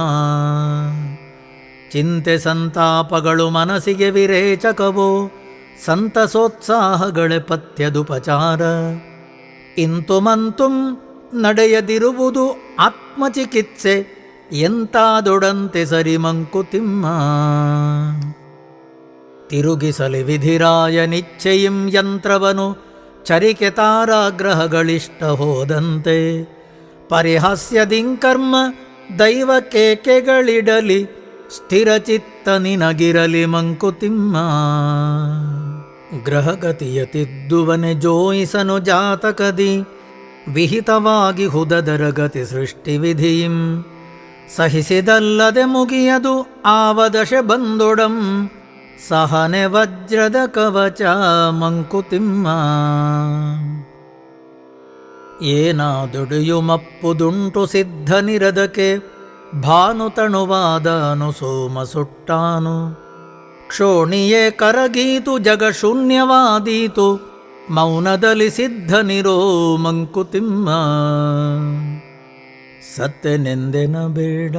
ಚಿಂತೆ ಸಂತಾಪಗಳು ಮನಸ್ಸಿಗೆ ವಿರೇಚಕವೋ, ಸಂತಸೋತ್ಸಾಹಗಳೇ ಪಥ್ಯದುಪಚಾರ. ಇಂತು ಮಂತುಂ ನಡೆಯದಿರುವುದು ಆತ್ಮಚಿಕಿತ್ಸೆ, ಎಂತಾದೊಡಂತೆ ಸರಿ ಮಂಕುತಿಮ್ಮ. ತಿರುಗಿಸಲಿ ವಿಧಿರಾಯ ನಿಶ್ಚಯಿಂ ಯಂತ್ರವನು, ಚರಿಕೆ ತಾರಾಗ್ರಹಗಳಿಷ್ಟ ಹೋದಂತೆ. ಪರಿಹಾಸ್ಯದಿಂಕರ್ಮ ದೈವ ಕೇಕೆಗಳಿಡಲಿ, ಸ್ಥಿರಚಿತ್ತ ನಿನಗಿರಲಿ ಮಂಕುತಿಮ್ಮ. ಗ್ರಹಗತಿಯ ತಿದ್ದುವನೆ ಜೋಯಿಸನು ಜಾತಕದಿ, ವಿಹಿತವಾಗಿ ಹುದದರ ಗತಿ ಸೃಷ್ಟಿವಿಧಿಯಿಂ. ಸಹಿಸಿದಲ್ಲದೆ ಮುಗಿಯದು ಆವದಶೆ ಬಂದೊಡಂ, ಸಹನೆ ವಜ್ರದ ಕವಚ ಮಂಕುತಿಮ್ಮ. ಏನಾದೊಡೆಯುಮಪ್ಪುದುಂಟು ಸಿದ್ಧನಿರದಕ್ಕೆ, ಭಾನುತಣುವಾದನು ಸೋಮ ಸುಟ್ಟಾನು. ಕ್ಷೋಣಿಯೇ ಕರಗೀತು ಜಗ ಶೂನ್ಯವಾದೀತು, ಮೌನದಲ್ಲಿ ಸಿದ್ಧನಿರೋ ಮಂಕುತಿಮ್ಮ. ಸತ್ತೆನೆಂದೆನ ಬೇಡ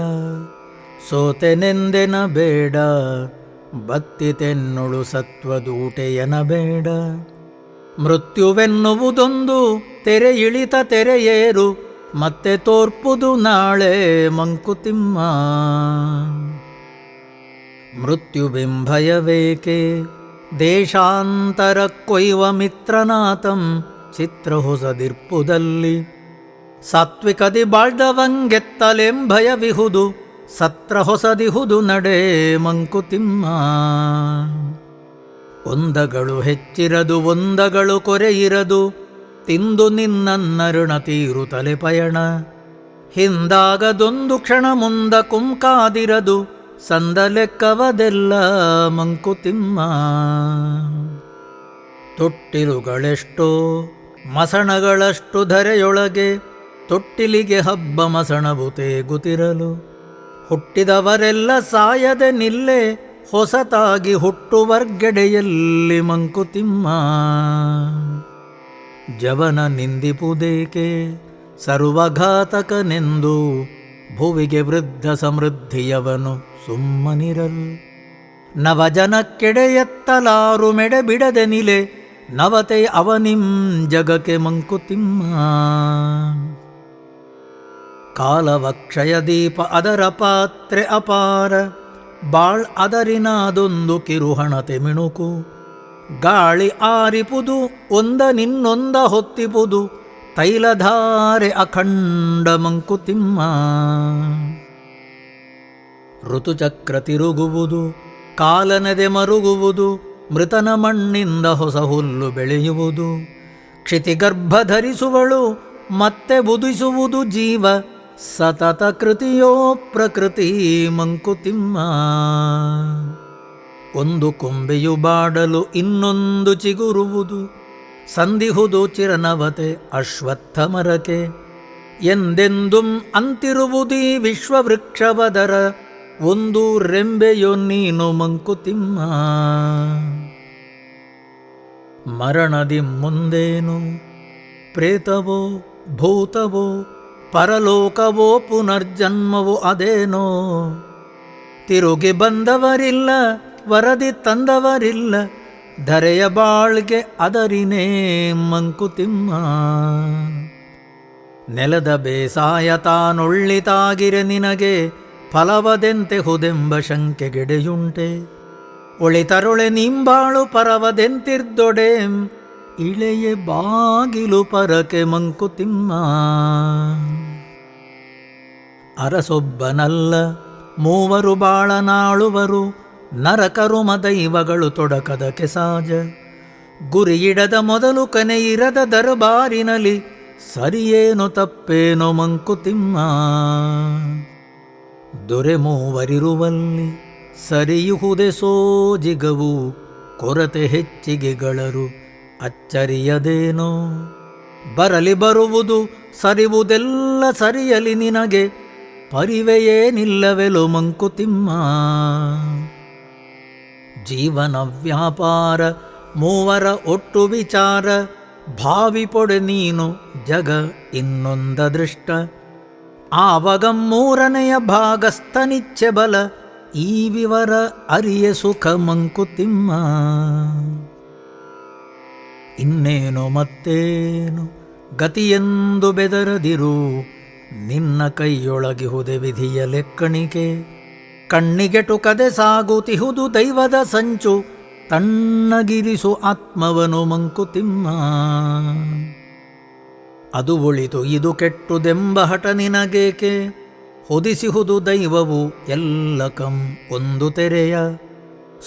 ಸೋತೆನೆಂದೆನ ಬೇಡ, ಬತ್ತಿತೆನ್ನುಳು ಸತ್ವದೂಟೆಯನ ಬೇಡ. ಮೃತ್ಯುವೆನ್ನುವುದೊಂದು ತೆರೆ ಇಳಿತ ತೆರೆಯೇರು, ಮತ್ತೆ ತೋರ್ಪುದು ನಾಳೆ ಮಂಕುತಿಮ್ಮ. ಮೃತ್ಯುಬಿಂಭಯವೇಕೆ ದೇಶಾಂತರ ಕೊಯ್ವ ಮಿತ್ರನಾಥಂ, ಚಿತ್ರ ಹೊಸದಿರ್ಪುದಲ್ಲಿ. ಸಾತ್ವಿಕದಿ ಬಾಳ್ದವಂಗೆತ್ತಲೆಂಭಯವಿಹುದು, ಸತ್ರ ಹೊಸದಿಹುದು ನಡೆ ಮಂಕುತಿಮ್ಮ. ಒಂದಗಳು ಹೆಚ್ಚಿರದು ಒಂದಗಳು ಕೊರೆಯಿರದು, ತಿಂದು ನಿನ್ನನ್ನರುಣ ತೀರು ತಲೆ ಪಯಣ. ಹಿಂದಾಗದೊಂದು ಕ್ಷಣ ಮುಂದ ಕುಂಕಾದಿರದು, ಸಂದ ಲೆಕ್ಕವದೆಲ್ಲ ಮಂಕುತಿಮ್ಮ. ತೊಟ್ಟಿಲುಗಳೆಷ್ಟೋ ಮಸಣಗಳಷ್ಟು ಧರೆಯೊಳಗೆ, ತೊಟ್ಟಿಲಿಗೆ ಹಬ್ಬ ಮಸಣವು ತೇಗುತ್ತಿರಲು. ಹುಟ್ಟಿದವರೆಲ್ಲ ಸಾಯದೆ ನಿಲ್ಲೆ, ಹೊಸತಾಗಿ ಹುಟ್ಟುವರ್ಗೆಡೆಯಲ್ಲಿ ಮಂಕುತಿಮ್ಮ. ಜವನ ನಿಂದಿಪುದೇಕೆ ಸರ್ವಘಾತಕನೆಂದು, ಭುವಿಗೆ ವೃದ್ಧ ಸಮೃದ್ಧಿಯವನು ಸುಮ್ಮನಿರಲ್. ನವಜನಕ್ಕೆಡೆಯತ್ತಲಾರು ಮೆಡೆ ಬಿಡದೆ ನಿಲೆ, ನವತೆ ಅವನಿಂ ಜಗಕ್ಕೆ ಮಂಕುತಿಮ್ಮ. ಕಾಲವಕ್ಷಯ ದೀಪ ಅದರ ಪಾತ್ರೆ ಅಪಾರ, ಬಾಳ್ ಅದರಿನಾದೊಂದು ಕಿರುಹಣತೆ ಮಿಣುಕು. ಗಾಳಿ ಆರಿಪುದು ಒಂದ ನಿನ್ನೊಂದ ಹೊತ್ತಿಪುದು, ತೈಲಧಾರೆ ಅಖಂಡ ಮಂಕುತಿಮ್ಮ. ಋತುಚಕ್ರ ತಿರುಗುವುದು ಕಾಲನೆದೆ ಮರುಗುವುದು, ಮೃತನ ಮಣ್ಣಿಂದ ಹೊಸ ಹುಲ್ಲು ಬೆಳೆಯುವುದು. ಕ್ಷಿತಿಗರ್ಭ ಧರಿಸುವಳು ಮತ್ತೆ ಬುಧಿಸುವುದು ಜೀವ, ಸತತ ಕೃತಿಯೋ ಪ್ರಕೃತಿ ಮಂಕುತಿಮ್ಮ. ಒಂದು ಕೊಂಬೆಯು ಬಾಡಲು ಇನ್ನೊಂದು ಚಿಗುರುವುದು, ಸಂದಿಹುದು ಚಿರನವತೆ ಅಶ್ವತ್ಥ ಮರಕೆ. ಎಂದೆಂದುಂ ಅಂತಿರುವುದೀ ವಿಶ್ವವೃಕ್ಷವದರ, ಒಂದು ರೆಂಬೆಯೋ ನೀನು ಮಂಕುತಿಮ್ಮ. ಮರಣದಿ ಮುಂದೇನು ಪ್ರೇತವೋ ಭೂತವೋ, ಪರಲೋಕವೋ ಪುನರ್ಜನ್ಮವೋ ಅದೇನೋ. ತಿರುಗಿ ಬಂದವರಿಲ್ಲ ವರದಿ ತಂದವರಿಲ್ಲ, ಧರೆಯ ಬಾಳ್ಗೆ ಅದರಿನೇ ಮಂಕುತಿಮ್ಮ. ನೆಲದ ಬೇಸಾಯ ತಾನೊಳ್ಳಿತಾಗಿರೆ ನಿನಗೆ, ಫಲವದೆಂತೆ ಹುದೆಂಬ ಶಂಕೆಗೆಡೆಯುಂಟೆ. ಒಳಿತರೊಳೆ ನಿಂಬಾಳು ಪರವದೆಂತಿರ್ದೊಡೆಂ, ಇಳೆಯೇ ಬಾಗಿಲು ಪರಕೆ ಮಂಕುತಿಮ್ಮ. ಅರಸೊಬ್ಬನಲ್ಲ ಮೂವರು ಬಾಳನಾಳುವರು, ನರಕರು ಮದೈವಗಳು ತೊಡಕದ ಕೆಸಾಜ. ಗುರಿಯಿಡದ ಮೊದಲು ಕನೆಯಿರದ ದರ್ಬಾರಿನಲಿ, ಸರಿಯೇನು ತಪ್ಪೇನೋ ಮಂಕುತಿಮ್ಮ. ದೊರೆ ಮೂವರಿರುವಲ್ಲಿ ಸರಿಯುವುದೇ ಸೋಜಿಗವು, ಕೊರತೆ ಹೆಚ್ಚಿಗೆಗಳರು ಅಚ್ಚರಿಯದೇನೋ. ಬರಲಿ ಬರುವುದು ಸರಿವುದೆಲ್ಲ ಸರಿಯಲಿ ನಿನಗೆ, ಪರಿವೆಯೇನಿಲ್ಲವೆಲೋ ಮಂಕುತಿಮ್ಮ. ಜೀವನ ವ್ಯಾಪಾರ ಮೂವರ ಒಟ್ಟು ವಿಚಾರ, ಭಾವಿ ಪೊಡೆ ನೀನು ಜಗ ಇನ್ನೊಂದ ದೃಷ್ಟ. ಆವಾಗ ಮೂರನೆಯ ಭಾಗಸ್ಥನಿಚ್ಛೆ ಬಲ, ಈ ವಿವರ ಅರಿಯ ಸುಖ ಮಂಕುತಿಮ್ಮ. ಇನ್ನೇನು ಮತ್ತೇನು ಗತಿಯೆಂದು ಬೆದರದಿರು, ನಿನ್ನ ಕೈಯೊಳಗಿಹುದೆ ವಿಧಿಯ ಲೆಕ್ಕಣಿಕೆ. ಕಣ್ಣಿಗೆಟು ಕದೆ ಸಾಗುತಿಹುದು ದೈವದ ಸಂಚು, ತಣ್ಣಗಿರಿಸು ಆತ್ಮವನು ಮಂಕುತಿಮ್ಮ. ಅದು ಒಳಿತು ಇದು ಕೆಟ್ಟುದೆಂಬ ಹಠ ನಿನಗೇಕೆ, ಹೊದಿಸಿಹುದು ದೈವವು ಎಲ್ಲಕಂ ಒಂದು ತೆರೆಯ.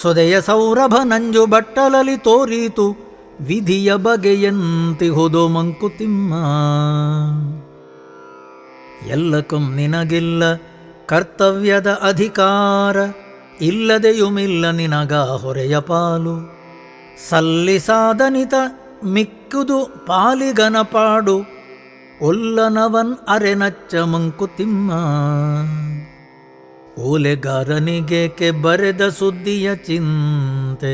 ಸೊದೆಯ ಸೌರಭ ನಂಜು ಬಟ್ಟಲಲಿ ತೋರೀತು, ವಿಧಿಯ ಬಗೆಯಂತಿಹುದು ಮಂಕುತಿಮ್ಮ. ಎಲ್ಲಕಂ ನಿನಗಿಲ್ಲ ಕರ್ತವ್ಯದ ಅಧಿಕಾರ, ಇಲ್ಲದೆಯುಮಿಲ್ಲ ನಿನಗ ಹೊರೆಯ ಪಾಲು. ಸಲ್ಲಿಸಾದನಿತ ಮಿಕ್ಕುದು ಪಾಲಿಗನ ಪಾಡು, ಒಲ್ಲನವನ್ ಅರೆನಚ್ಚ ಮಂಕುತಿಮ್ಮ. ಓಲೆಗಾರನಿಗೇಕೆ ಬರೆದ ಸುದ್ದಿಯ ಚಿಂತೆ,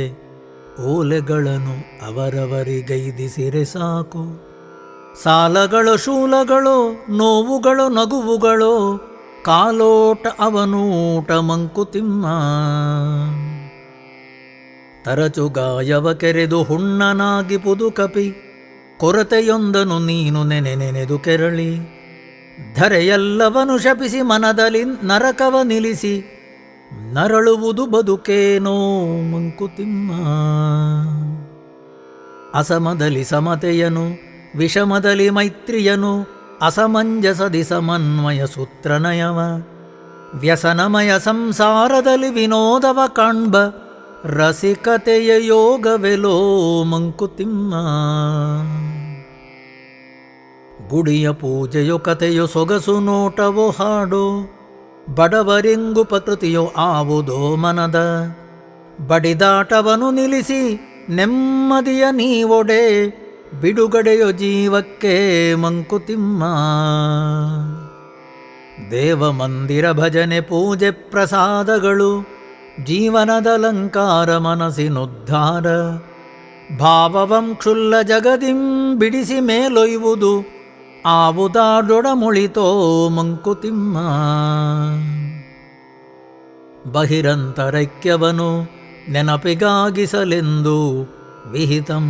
ಓಲೆಗಳನ್ನು ಅವರವರಿಗೈದಿಸಿರೆ ಸಾಕು. ಸಾಲಗಳು ಶೂಲಗಳು ನೋವುಗಳು ನಗುವುಗಳು, ಕಾಲೋಟ ಅವನೂಟ ಮಂಕುತಿಮ್ಮ. ತರಚು ಗಾಯವ ಕೆರೆದು ಹುಣ್ಣನಾಗಿ ಪುದುಕಪಿ, ಕೊರತೆಯೊಂದನು ನೀನು ನೆನೆದು ಕೆರಳಿ. ಧರೆಯೆಲ್ಲವನು ಶಪಿಸಿ ಮನದಲ್ಲಿ ನರಕವ ನಿಲ್ಲಿಸಿ, ನರಳುವುದು ಬದುಕೇನೋ ಮಂಕುತಿಮ್ಮ. ಅಸಮದಲ್ಲಿ ಸಮತೆಯನು ವಿಷಮದಲ್ಲಿ ಮೈತ್ರಿಯನು, ಅಸಮಂಜಸದಿ ಸಮನ್ವಯ ಸೂತ್ರನಯವ. ವ್ಯಸನಮಯ ಸಂಸಾರದಲ್ಲಿ ವಿನೋದವ ಕಾಣ್ಬ, ರಸಿಕತೆಯ ಯೋಗವೆಲೋ ಮಂಕುತಿಮ್ಮ. ಗುಡಿಯ ಪೂಜೆಯೋ ಕಥೆಯೋ ಸೊಗಸು ನೋಟವೋ ಹಾಡೋ, ಬಡವರಿಂಗು ಪ್ರಕೃತಿಯೋ ಆವುದೋ ಮನದ. ಬಡಿದಾಟವನು ನಿಲ್ಲಿಸಿ ನೆಮ್ಮದಿಯ ನೀವೊಡೆ, ಬಿಡುಗಡೆಯೋ ಜೀವಕ್ಕೆ ಮಂಕುತಿಮ್ಮ. ದೇವ ಮಂದಿರ ಭಜನೆ ಪೂಜೆ ಪ್ರಸಾದಗಳು, ಜೀವನದ ಅಲಂಕಾರ ಮನಸ್ಸಿನುದ್ಧಾರ. ಭಾವವಂ ಕ್ಷುಲ್ಲ ಜಗದಿಂ ಬಿಡಿಸಿ ಮೇಲೊಯ್ಯುವುದು, ಆವುದಾಡೊಡಮುಳಿತೋ ಮಂಕುತಿಮ್ಮ. ಬಹಿರಂತರೈಕ್ಯವನು ನೆನಪಿಗಾಗಿಸಲೆಂದು, ವಿಹಿತಂ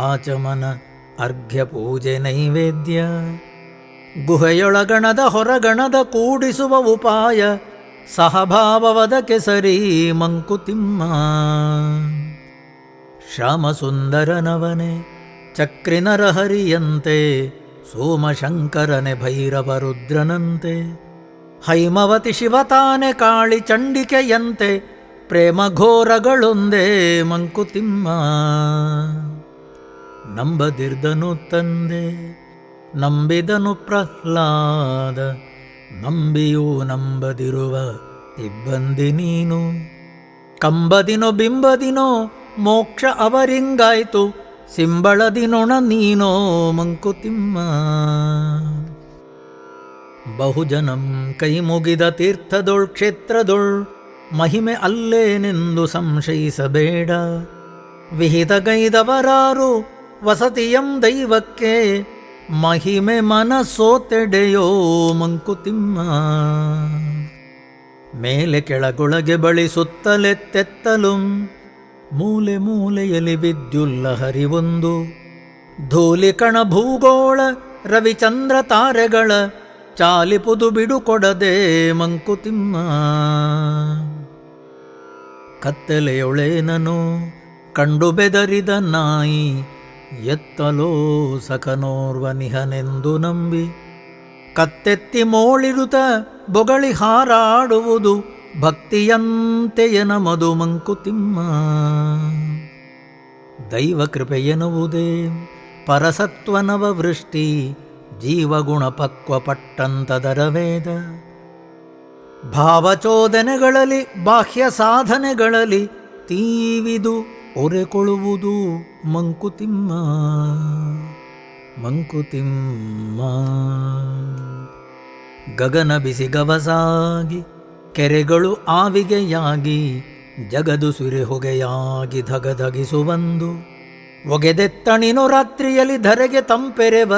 ಆಚಮನ ಅರ್ಘ್ಯ ಪೂಜೆ ನೈವೇದ್ಯ. ಗುಹೆಯೊಳಗಣದ ಹೊರಗಣದ ಕೂಡಿಸುವ ಉಪಾಯ, ಸಹಭಾವವದ ಕೆಸರಿ ಮಂಕುತಿಮ್ಮ. ಶ್ಯಾಮಸುಂದರನವನೆ ಚಕ್ರಿನರಹರಿಯಂತೆ, ಸೋಮಶಂಕರನೆ ಭೈರವ ರುದ್ರನಂತೆ. ಹೈಮವತಿ ಶಿವತಾನೆ ಕಾಳಿ ಚಂಡಿಕೆಯಂತೆ, ಪ್ರೇಮ ಘೋರಗಳೊಂದೇ ಮಂಕುತಿಮ್ಮ. ನಂಬದಿರ್ದನು ತಂದೆ ನಂಬಿದನು ಪ್ರಹ್ಲಾದ, ನಂಬಿಯೂ ನಂಬದಿರುವ ಇಬ್ಬಂದಿ ನೀನು. ಕಂಬದಿನೋ ಬಿಂಬದಿನೋ ಮೋಕ್ಷ ಅವರಿಂಗಾಯ್ತು, ಸಿಂಬಳದಿನೊಣ ನೀನೋ ಮಂಕುತಿಮ್ಮ. ಬಹುಜನಂ ಕೈ ಮುಗಿದ ತೀರ್ಥದೊಳ್ ಕ್ಷೇತ್ರದೊಳ್, ಮಹಿಮೆ ಅಲ್ಲೇನೆಂದು ಸಂಶಯಿಸಬೇಡ. ವಿಹಿತಗೈದವರಾರು ವಸತಿಯಂ ದೈವಕ್ಕೆ, ಮಹಿಮೆ ಮನಸೋತೆಡೆಯೋ ಮಂಕುತಿಮ್ಮ. ಮೇಲೆ ಕೆಳಗೊಳಗೆ ಬಳಿಸುತ್ತಲೆತ್ತೆತ್ತಲು, ಮೂಲೆ ಮೂಲೆಯಲ್ಲಿ ವಿದ್ಯುಲ್ಲ ಹರಿವೊಂದು. ಧೂಲಿಕಣ ಭೂಗೋಳ ರವಿಚಂದ್ರ ತಾರೆಗಳ, ಚಾಲಿಪುದು ಬಿಡುಕೊಡದೆ ಮಂಕುತಿಮ್ಮ. ಕತ್ತಲೆಯೊಳೇನನು ಕಂಡು ಬೆದರಿದ ನಾಯಿ, ಎತ್ತಲೋ ಸಖನೋರ್ವ ನಿಹನೆಂದು ನಂಬಿ. ಕತ್ತೆತ್ತಿ ಮೋಳಿರುತ ಬೊಗಳಿ ಹಾರಾಡುವುದು, ಭಕ್ತಿಯಂತೆಯ ನಮದು ಮಂಕುತಿಮ್ಮ. ದೈವ ಕೃಪೆ ಎನ್ನುವುದೇ ಪರಸತ್ವನವ ವೃಷ್ಟಿ, ಜೀವಗುಣ ಪಕ್ವ ಪಟ್ಟಂತದರ ವೇದ. ಭಾವಚೋದನೆಗಳಲ್ಲಿ ಬಾಹ್ಯ ಸಾಧನೆಗಳಲ್ಲಿ, ತೀವಿದು ಒರೆಕೊಳ್ಳುವುದು ಮಂಕುತಿಮ್ಮ. ಮಂಕುತಿಮ್ಮ ಗಗನ ಬಿಸಿ ಗವಸಾಗಿ, ಕೆರೆಗಳು ಆವಿಗೆಯಾಗಿ, ಜಗದು ಸುರೆ ಹೊಗೆಯಾಗಿ ಧಗಧಗಿಸುವಂದು ಒಗೆದೆತ್ತಣಿನೋ ರಾತ್ರಿಯಲ್ಲಿ ಧರೆಗೆ ತಂಪೆರೆವ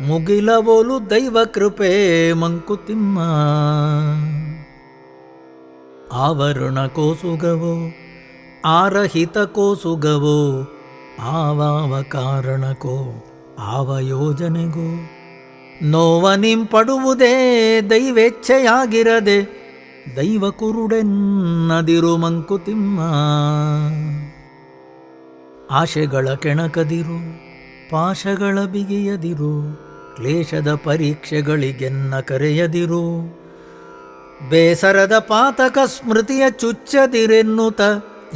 ಮುಗಿಲವೋಲು ದೈವ ಕೃಪೆ ಮಂಕುತಿಮ್ಮ. ಆವರಣ ಕೋಸುಗವೋ ಆರಹಿತ ಕೋಸುಗವೋ ಆವಾವ ಕಾರಣಕೋ ಆವ ಯೋಜನೆಗೋ ನೋವ ನಿಂಪಡುವುದೇ ದೈವೇಚ್ಛೆಯಾಗಿರದೆ ದೈವ ಕುರುಡೆನ್ನದಿರು ಮಂಕುತಿಮ್ಮ. ಆಶೆಗಳ ಕೆಣಕದಿರು ಪಾಶಗಳ ಬಿಗಿಯದಿರು ಕ್ಲೇಶದ ಪರೀಕ್ಷೆಗಳಿಗೆನ್ನ ಕರೆಯದಿರು ಬೇಸರದ ಪಾತಕ ಸ್ಮೃತಿಯ ಚುಚ್ಚದಿರೆನ್ನುತ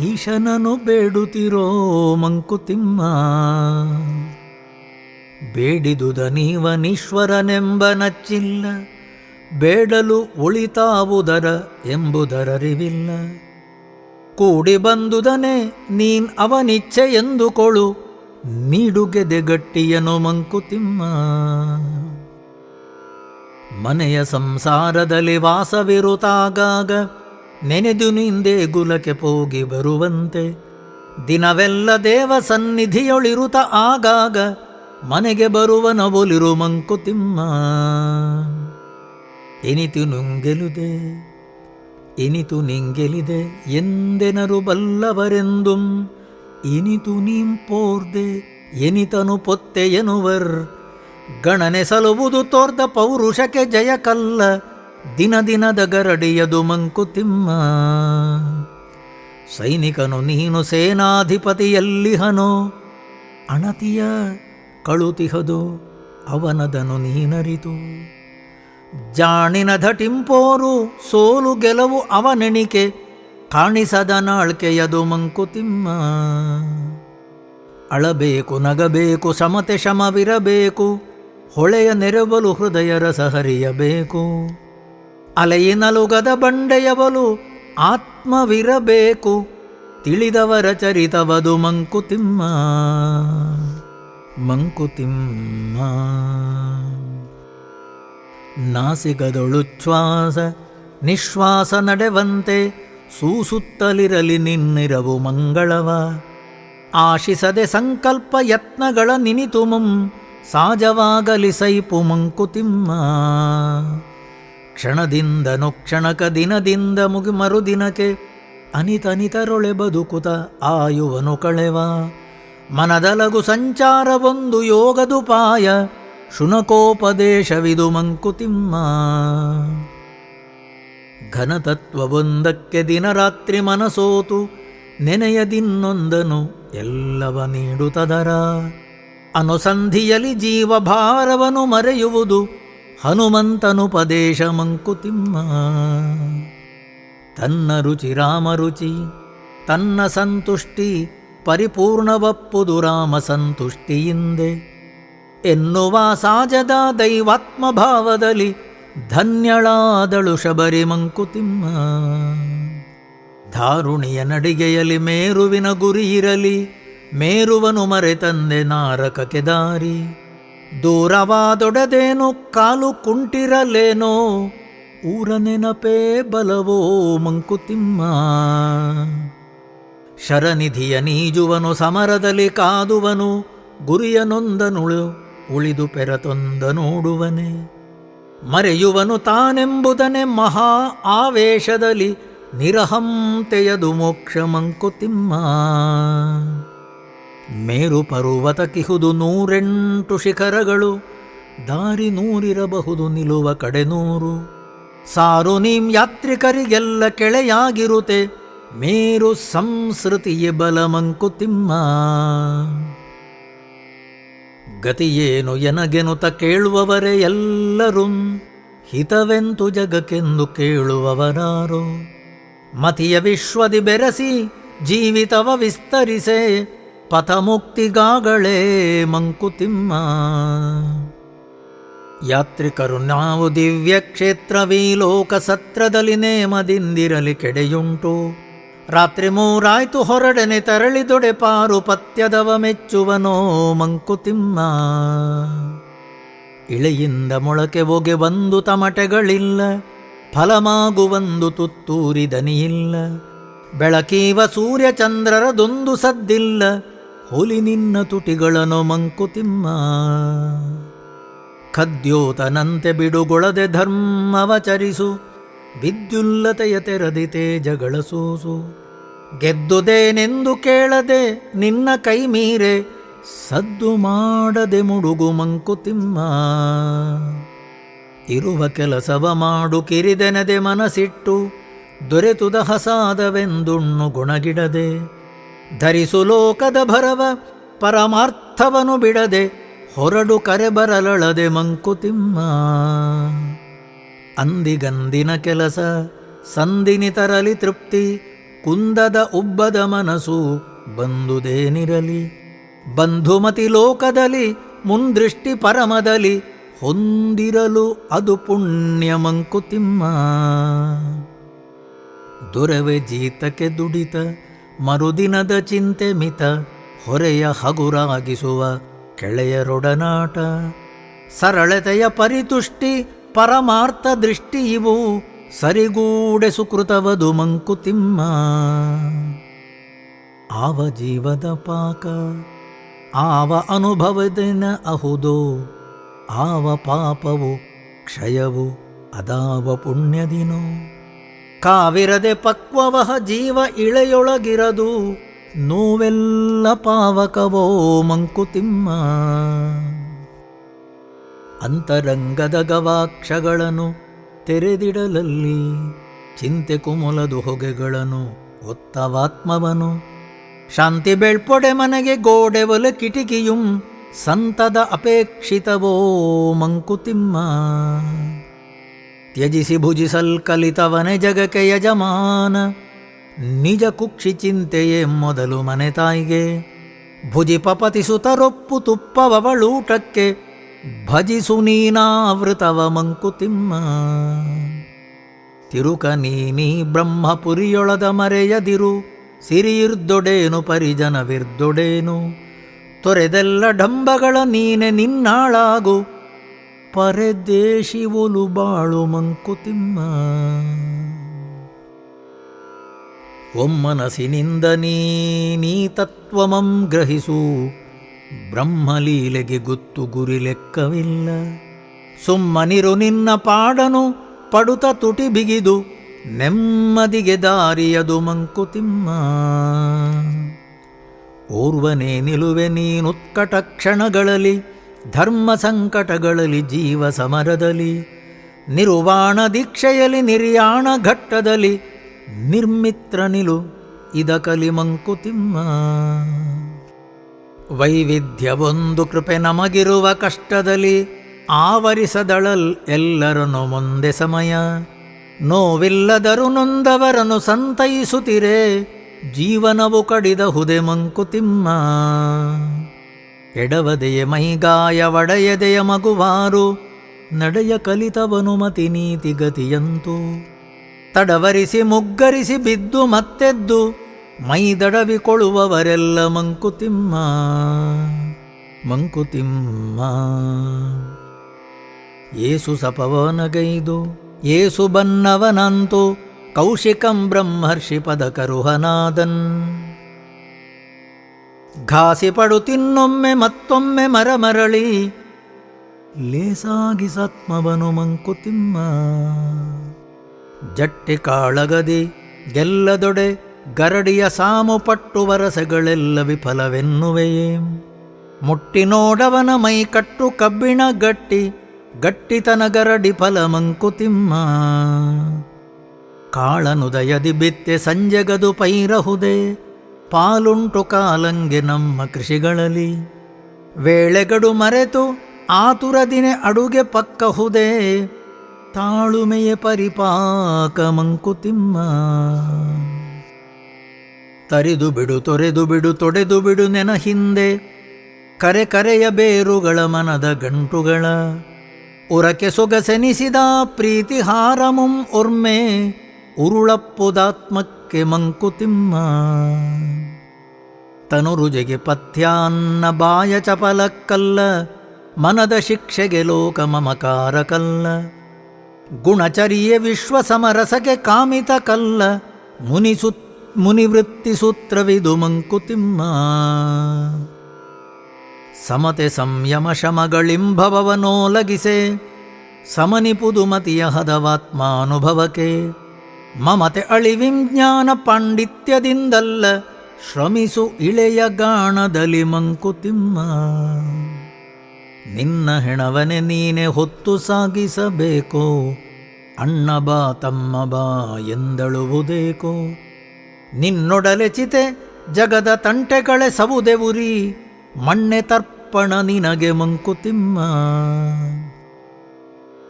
ಈಶನನು ಬೇಡುತ್ತಿರೋ ಮಂಕುತಿಮ್ಮ. ಬೇಡಿದುದ ನೀವನೀಶ್ವರನೆಂಬ ನಚ್ಚಿಲ್ಲ ಬೇಡಲು ಉಳಿತಾವುದರ ಎಂಬುದರರಿವಿಲ್ಲ ಕೂಡಿ ಬಂದುದನೆ ನೀನ್ ಅವನಿಚ್ಛೆ ಎಂದುಕೊಳು ನೀಡುಗೆದೆ ಗಟ್ಟಿಯನು ಮಂಕುತಿಮ್ಮ. ಮನೆಯ ಸಂಸಾರದಲ್ಲಿ ವಾಸವಿರುತ್ತಾಗಾಗ ನೆನೆದು ನಿಂದೆ ಗುಲಕ್ಕೆ ಪೋಗಿ ಬರುವಂತೆ ದಿನವೆಲ್ಲ ದೇವ ಸನ್ನಿಧಿಯೊಳಿರುತ್ತ ಆಗಾಗ ಮನೆಗೆ ಬರುವನವೊಲಿರು ಮಂಕುತಿಮ್ಮ. ಎನಿತು ನುಂಗೆಲುದೆ ಎನಿತು ನಿಂಗೆಲಿದೆ ಎಂದೆನರು ಬಲ್ಲವರೆಂದುಂ ಇನಿತು ನೀಂಪೋರ್ದೆ ಎನಿತನು ಪೊತ್ತೆ ಎನ್ನುವರ್ ಗಣನೆ ಸಲುವುದು ತೋರ್ದ ಪೌರುಷಕ್ಕೆ ಜಯ ಕಲ್ಲ ದಿನ ದಿನದ ಗರಡಿಯದು ಮಂಕುತಿಮ್ಮ. ಸೈನಿಕನು ನೀನು ಸೇನಾಧಿಪತಿಯಲ್ಲಿಹನೋ ಅಣತಿಯ ಕಳುತಿಹದು ಅವನದನು ನೀನರಿತು ಜಾಣಿನ ಧಟಿಂಪೋರು ಸೋಲು ಗೆಲುವು ಅವನೆಣಿಕೆ ಕಾಣಿಸದ ನಾಳ್ಕೆಯದು ಮಂಕುತಿಮ್ಮ. ಅಳಬೇಕು ನಗಬೇಕು ಸಮತೆ ಶಮವಿರಬೇಕು ಹೊಳೆಯ ನೆರವಲು ಹೃದಯ ರಸ ಹರಿಯಬೇಕು ಅಲೆಯಿನಲುಗದ ಬಂಡೆಯವಲು ಆತ್ಮವಿರಬೇಕು ತಿಳಿದವರ ಚರಿತವದು ಮಂಕುತಿಮ್ಮ. ಮಂಕುತಿಮ್ಮ ನಾಸಿಗದೊಳುಚ್ಛ್ವಾಸ ನಿಶ್ವಾಸ ನಡೆವಂತೆ ಸೂಸುತ್ತಲಿರಲಿ ನಿನ್ನಿರವು ಮಂಗಳವ ಆಶಿಸದೆ ಸಂಕಲ್ಪ ಯತ್ನಗಳ ನಿನಿತುಮಂ ಸಾಜವಾಗಲಿ ಸೈಪು ಮಂಕುತಿಮ್ಮ. ಕ್ಷಣದಿಂದನು ಕ್ಷಣಕ ದಿನದಿಂದ ಮುಗಿ ಮರುದಿನಕ್ಕೆ ಅನಿತನಿತರೊಳೆ ಬದುಕುತ ಆಯುವನು ಕಳೆವ ಮನದಲಗು ಸಂಚಾರವೊಂದು ಯೋಗದುಪಾಯ ಶುನಕೋಪದೇಶವಿದು ಮಂಕುತಿಮ್ಮ. ಘನತತ್ವವೊಂದಕ್ಕೆ ದಿನರಾತ್ರಿ ಮನಸೋತು ನೆನೆಯದಿನ್ನೊಂದನು ಎಲ್ಲವ ನೀಡುತ್ತದರ ಅನುಸಂಧಿಯಲಿ ಜೀವಭಾರವನು ಮರೆಯುವುದು ಹನುಮಂತನುಪದೇಶ ಮಂಕುತಿಮ್ಮ. ತನ್ನ ರುಚಿ ರಾಮರುಚಿ ತನ್ನ ಸಂತುಷ್ಟಿ ಪರಿಪೂರ್ಣವಪ್ಪುದು ರಾಮ ಸಂತುಷ್ಟಿಯಿಂದೆ ಎನ್ನುವ ಸಾಜದ ದೈವಾತ್ಮಭಾವದಲ್ಲಿ ಧನ್ಯಳಾದಳು ಶಬರಿ ಮಂಕುತಿಮ್ಮ. ಧಾರುಣಿಯ ನಡಿಗೆಯಲ್ಲಿ ಮೇರುವಿನ ಗುರಿಯಿರಲಿ ಮೇರುವನು ಮರೆತಂದೆ ನಾರಕಕ್ಕೆ ದಾರಿ ದೂರವಾದೊಡದೇನೋ ಕಾಲು ಕುಂಟಿರಲೇನೋ ಊರ ನೆನಪೇ ಬಲವೋ ಮಂಕುತಿಮ್ಮ. ಶರನಿಧಿಯ ನೀಜುವನು ಸಮರದಲ್ಲಿ ಕಾದುವನು ಗುರಿಯನೊಂದನುಳು ಉಳಿದು ಪೆರತೊಂದ ನೋಡುವನೆ ಮರೆಯುವನು ತಾನೆಂಬುದನೆ ಮಹಾ ಆವೇಶದಲ್ಲಿ ನಿರಹಂತೆಯದು ಮೋಕ್ಷ ಮಂಕುತಿಮ್ಮ. ಮೇರು ಪರ್ವತ ಕಿಹುದು 108 ಶಿಖರಗಳು ದಾರಿ 100 ನಿಲುವ ಕಡೆ 100 ಸಾರು ನೀಂ ಯಾತ್ರಿಕರಿಗೆಲ್ಲ ಕೆಳೆಯಾಗಿರುತೆ ಮೇರು ಸಂಸ್ಕೃತಿಯೇ ಬಲ ಮಂಕುತಿಮ್ಮ. ಗತಿಯೇನು ಎನಗೆನುತ ಕೇಳುವವರೇ ಎಲ್ಲರೂ ಹಿತವೆಂತು ಜಗಕ್ಕೆಂದು ಕೇಳುವವರಾರೋ ಮತಿಯ ವಿಶ್ವದಿ ಬೆರೆಸಿ ಜೀವಿತವ ವಿಸ್ತರಿಸೆ ಪಥಮುಕ್ತಿಗಾಗಳೇ ಮಂಕುತಿಮ್ಮ. ಯಾತ್ರಿಕರು ನಾವು ದಿವ್ಯ ಕ್ಷೇತ್ರವೀ ಲೋಕ ಸತ್ರದಲ್ಲಿ ನೇಮದಿಂದಿರಲಿ ಕೆಡೆಯುಂಟು ರಾತ್ರಿ 3 ಹೊರಡನೆ ತರಳಿದೊಡೆ ಪಾರು ಪತ್ಯದವ ಮೆಚ್ಚುವನೋ ಮಂಕುತಿಮ್ಮ. ಇಳೆಯಿಂದ ಮೊಳಕೆ ಒಗೆ ಒಂದು ತಮಟೆಗಳಿಲ್ಲ ಫಲಮಾಗುವಂದು ತುತ್ತೂರಿ ದನಿಯಿಲ್ಲ ಬೆಳಕೀವ ಸೂರ್ಯ ಚಂದ್ರರದೊಂದು ಸದ್ದಿಲ್ಲ, ಹುಲಿ ನಿನ್ನ ತುಟಿಗಳನ್ನು ಮಂಕುತಿಮ್ಮ. ಖದ್ಯೋತನಂತೆ ಬಿಡುಗೊಳದೆ ಧರ್ಮವಚರಿಸು, ವಿದ್ಯುಲ್ಲತೆಯ ತೆರದಿ ತೇಜಗಳ ಸೂಸು. ಗೆದ್ದುದೇನೆಂದು ಕೇಳದೆ ನಿನ್ನ ಕೈ ಮೀರೆ, ಸದ್ದು ಮಾಡದೆ ಮುಡುಗು ಮಂಕುತಿಮ್ಮ. ಇರುವ ಕೆಲಸವ ಮಾಡು ಕಿರಿದೆನದೆ ಮನಸ್ಸಿಟ್ಟು, ದೊರೆತುದ ಹಸಾದವೆಂದುಣ್ಣು ಗುಣಗಿಡದೆ. ಧರಿಸು ಲೋಕದ ಭರವ ಪರಮಾರ್ಥವನು ಬಿಡದೆ, ಹೊರಡು ಕರೆ ಬರಲಳದೆ ಮಂಕುತಿಮ್ಮ. ಅಂದಿಗಂದಿನ ಕೆಲಸ ಸಂದಿನಿ ತರಲಿ ತೃಪ್ತಿ, ಕುಂದದ ಉಬ್ಬದ ಮನಸ್ಸು ಬಂದುದೇನಿರಲಿ. ಬಂಧುಮತಿ ಲೋಕದಲ್ಲಿ ಮುಂದೃಷ್ಟಿ ಪರಮದಲ್ಲಿ, ಹೊಂದಿರಲು ಅದು ಪುಣ್ಯ ಮಂಕುತಿಮ್ಮ. ದೊರವೆ ಜೀತಕ್ಕೆ ದುಡಿತ ಮರುದಿನದ ಚಿಂತೆ ಮಿತ, ಹೊರೆಯ ಹಗುರಾಗಿಸುವ ಕೆಳೆಯರೊಡನಾಟ. ಸರಳತೆಯ ಪರಿತುಷ್ಟಿ ಪರಮಾರ್ಥ ದೃಷ್ಟಿ ಇವು, ಸರಿಗೂಡೆ ಸುಕೃತವದು ಮಂಕುತಿಮ್ಮ. ಆವ ಜೀವದ ಪಾಕ ಆವ ಅನುಭವದಿನ ಅಹುದೋ, ಆವ ಪಾಪವು ಕ್ಷಯವು ಅದಾವ ಪುಣ್ಯದಿನೋ. ಕಾವಿರದೆ ಪಕ್ವವಹ ಜೀವ ಇಳೆಯೊಳಗಿರದು, ನೋವೆಲ್ಲ ಪಾವಕವೋ ಮಂಕುತಿಮ್ಮ. ಅಂತರಂಗದ ಗವಾಕ್ಷಗಳನ್ನು ತೆರೆದಿಡಲಲ್ಲಿ, ಚಿಂತೆ ಕುಮುಲದು ಹೊಗೆಗಳನ್ನು ಒತ್ತವಾತ್ಮವನು. ಶಾಂತಿ ಬೆಳ್ಪೊಡೆ ಮನೆಗೆ ಗೋಡೆ ಒಲೆ ಕಿಟಿಕಿಯುಂ, ಸಂತದ ಅಪೇಕ್ಷಿತವೋ ಮಂಕುತಿಮ್ಮ. ತ್ಯಜಿಸಿ ಭುಜಿಸಲ್ ಕಲಿತವನೆ ಜಗಕ್ಕೆ ಯಜಮಾನ, ನಿಜ ಕುಕ್ಷಿ ಚಿಂತೆಯೇ ಮೊದಲು ಮನೆ ತಾಯಿಗೆ. ಭುಜಿಪ ಪತಿಸುತರೊಪ್ಪು ತುಪ್ಪವಳೂಟಕ್ಕೆ, ಭಜಿಸು ನೀನಾವೃತವ ಮಂಕುತಿಮ್ಮ. ತಿರುಕ ನೀನೀ ಬ್ರಹ್ಮಪುರಿಯೊಳದ ಮರೆಯದಿರು, ಸಿರಿಯಿರ್ದೊಡೇನು ಪರಿಜನವಿರ್ದೊಡೇನು. ತೊರೆದೆಲ್ಲ ಡಂಬಗಳ ನೀನೆ ನಿನ್ನಾಳಾಗು, ಪರದೇಶಿ ಒಲು ಬಾಳು ಮಂಕುತಿಮ್ಮ. ಒಮ್ಮನಸಿನಿಂದ ನೀ ತತ್ವಮಂ ಗ್ರಹಿಸು, ಬ್ರಹ್ಮಲೀಲೆಗೆ ಗೊತ್ತು ಗುರಿ ಲೆಕ್ಕವಿಲ್ಲ. ಸುಮ್ಮನಿರು ನಿನ್ನ ಪಾಡನು ಪಡುತ ತುಟಿ ಬಿಗಿದು, ನೆಮ್ಮದಿಗೆ ದಾರಿಯದು ಮಂಕುತಿಮ್ಮ. ಓರ್ವನೇ ನಿಲುವೆ ನೀನುತ್ಕಟ ಕ್ಷಣಗಳಲ್ಲಿ, ಧರ್ಮ ಸಂಕಟಗಳಲ್ಲಿ ಜೀವ ಸಮರದಲ್ಲಿ. ನಿರ್ವಾಣ ದೀಕ್ಷೆಯಲ್ಲಿ ನಿರ್ಯಾಣ ಘಟ್ಟದಲ್ಲಿ, ನಿರ್ಮಿತ್ರ ನಿಲು ಇದ ಕಲಿ ಮಂಕುತಿಮ್ಮ. ವೈವಿಧ್ಯವೊಂದು ಕೃಪೆ ನಮಗಿರುವ ಕಷ್ಟದಲ್ಲಿ, ಆವರಿಸದಳಲ್ ಎಲ್ಲರನ್ನು ಮುಂದೆ ಸಮಯ. ನೋವಿಲ್ಲದರು ನೊಂದವರನ್ನು ಸಂತೈಸುತ್ತಿರೆ, ಜೀವನವು ಕಡಿದಹುದೆ ಮಂಕುತಿಮ್ಮ. ಎಡವದೆಯ ಮೈಗಾಯ ಒಡೆಯದೆಯ ಮಗುವಾರು, ನಡೆಯ ಕಲಿತವನು ಮತಿ ನೀತಿ ಗತಿಯಂತೂ. ತಡವರಿಸಿ ಮುಗ್ಗರಿಸಿ ಬಿದ್ದು ಮತ್ತೆದ್ದು, ಮೈದಡವಿಕೊಳ್ಳುವವರೆಲ್ಲ ಮಂಕುತಿಮ್ಮ ಮಂಕುತಿಮ್ಮ. ಏಸು ಸಪವನಗೈದು ಏಸು ಬನ್ನವನಂತು, ಕೌಶಿಕಂ ಬ್ರಹ್ಮರ್ಷಿ ಪದಕರುಹನಾದನ್. ಘಾಸಿ ಪಡು ತಿನ್ನೊಮ್ಮೆ ಮತ್ತೊಮ್ಮೆ ಮರಮರಳಿ, ಲೇಸಾಗಿ ಸತ್ಮವನು ಮಂಕುತಿಮ್ಮ. ಜಟ್ಟಿ ಕಾಳಗದಿ ಗೆಲ್ಲದೊಡೆ ಗರಡಿಯ ಸಾಮು ಪಟ್ಟು ವರಸೆಗಳೆಲ್ಲ ವಿಫಲವೆನ್ನುವೆಯೇ. ಮುಟ್ಟಿ ನೋಡವನ ಮೈ ಕಟ್ಟು ಕಬ್ಬಿಣ ಗಟ್ಟಿ, ಗಟ್ಟಿತನ ಗರಡಿ ಫಲ ಮಂಕುತಿಮ್ಮ. ಕಾಳನುದಯದಿ ಬಿತ್ತೆ ಸಂಜೆಗದು ಪೈರಹುದೆ, ಪಾಲುಂಟು ಕಾಲಂಗೆ ನಮ್ಮ ಕೃಷಿಗಳಲ್ಲಿ. ವೇಳೆಗಡು ಮರೆತು ಆತುರದಿನೆ ಅಡುಗೆ ಪಕ್ಕಹುದೆ, ತಾಳುಮೆಯ ಪರಿಪಾಕ ಮಂಕುತಿಮ್ಮ. ತರಿದು ಬಿಡು ತೊರೆದು ಬಿಡು ತೊಡೆದು ಬಿಡು ನೆನ ಹಿಂದೆ, ಕರೆ ಕರೆಯ ಬೇರುಗಳ ಮನದ ಗಂಟುಗಳ. ಉರಕೆ ಸೊಗಸೆನಿಸಿದ ಪ್ರೀತಿ ಹಾರಮುಂ ಒರ್ಮೆ, ಉರುಳಪ್ಪುದಾತ್ಮಕ್ಕೆ ಮಂಕುತಿಮ್ಮ. ತನುರುಜೆಗೆ ಪಥ್ಯಾನ್ನ ಬಾಯ ಚಪಲಕ್ಕಲ್ಲ, ಮನದ ಶಿಕ್ಷೆಗೆ ಲೋಕ ಮಮಕಾರ ಕಲ್ಲ. ಗುಣಚರಿಯೆ ವಿಶ್ವ ಸಮರಸಕ್ಕೆ ಕಾಮಿತ ಕಲ್ಲ, ಮುನಿಸುತ್ತ ಮುನಿವೃತ್ತಿ ಸೂತ್ರವಿದು ಮಂಕುತಿಮ್ಮ. ಸಮತೆ ಸಂಯಮ ಶಮಗಳಿಂಭವನೋಲಗಿಸೆ ಸಮನಿಪುದು ಮತಿಯ ಹದವಾತ್ಮಾನುಭವಕ್ಕೆ. ಮಮತೆ ಅಳಿವಿಂಜ್ಞಾನ ಪಾಂಡಿತ್ಯದಿಂದಲ್ಲ ಶ್ರಮಿಸು ಇಳೆಯ ಗಾಣದಲ್ಲಿ ಮಂಕುತಿಮ್ಮ. ನಿನ್ನ ಹೆಣವನೆ ನೀನೆ ಹೊತ್ತು ಸಾಗಿಸಬೇಕು, ಅಣ್ಣ ಬಾ ತಮ್ಮ ಬಾ ಎಂದಳುವುದೇಕೋ. ನಿನ್ನೊಡಲೆ ಚಿತೆ ಜಗದ ತಂಟೆಗಳೆ ಸವುದೆ ಉರಿ, ಮಣ್ಣೆ ತರ್ಪಣ ನಿನಗೆ ಮಂಕುತಿಮ್ಮ.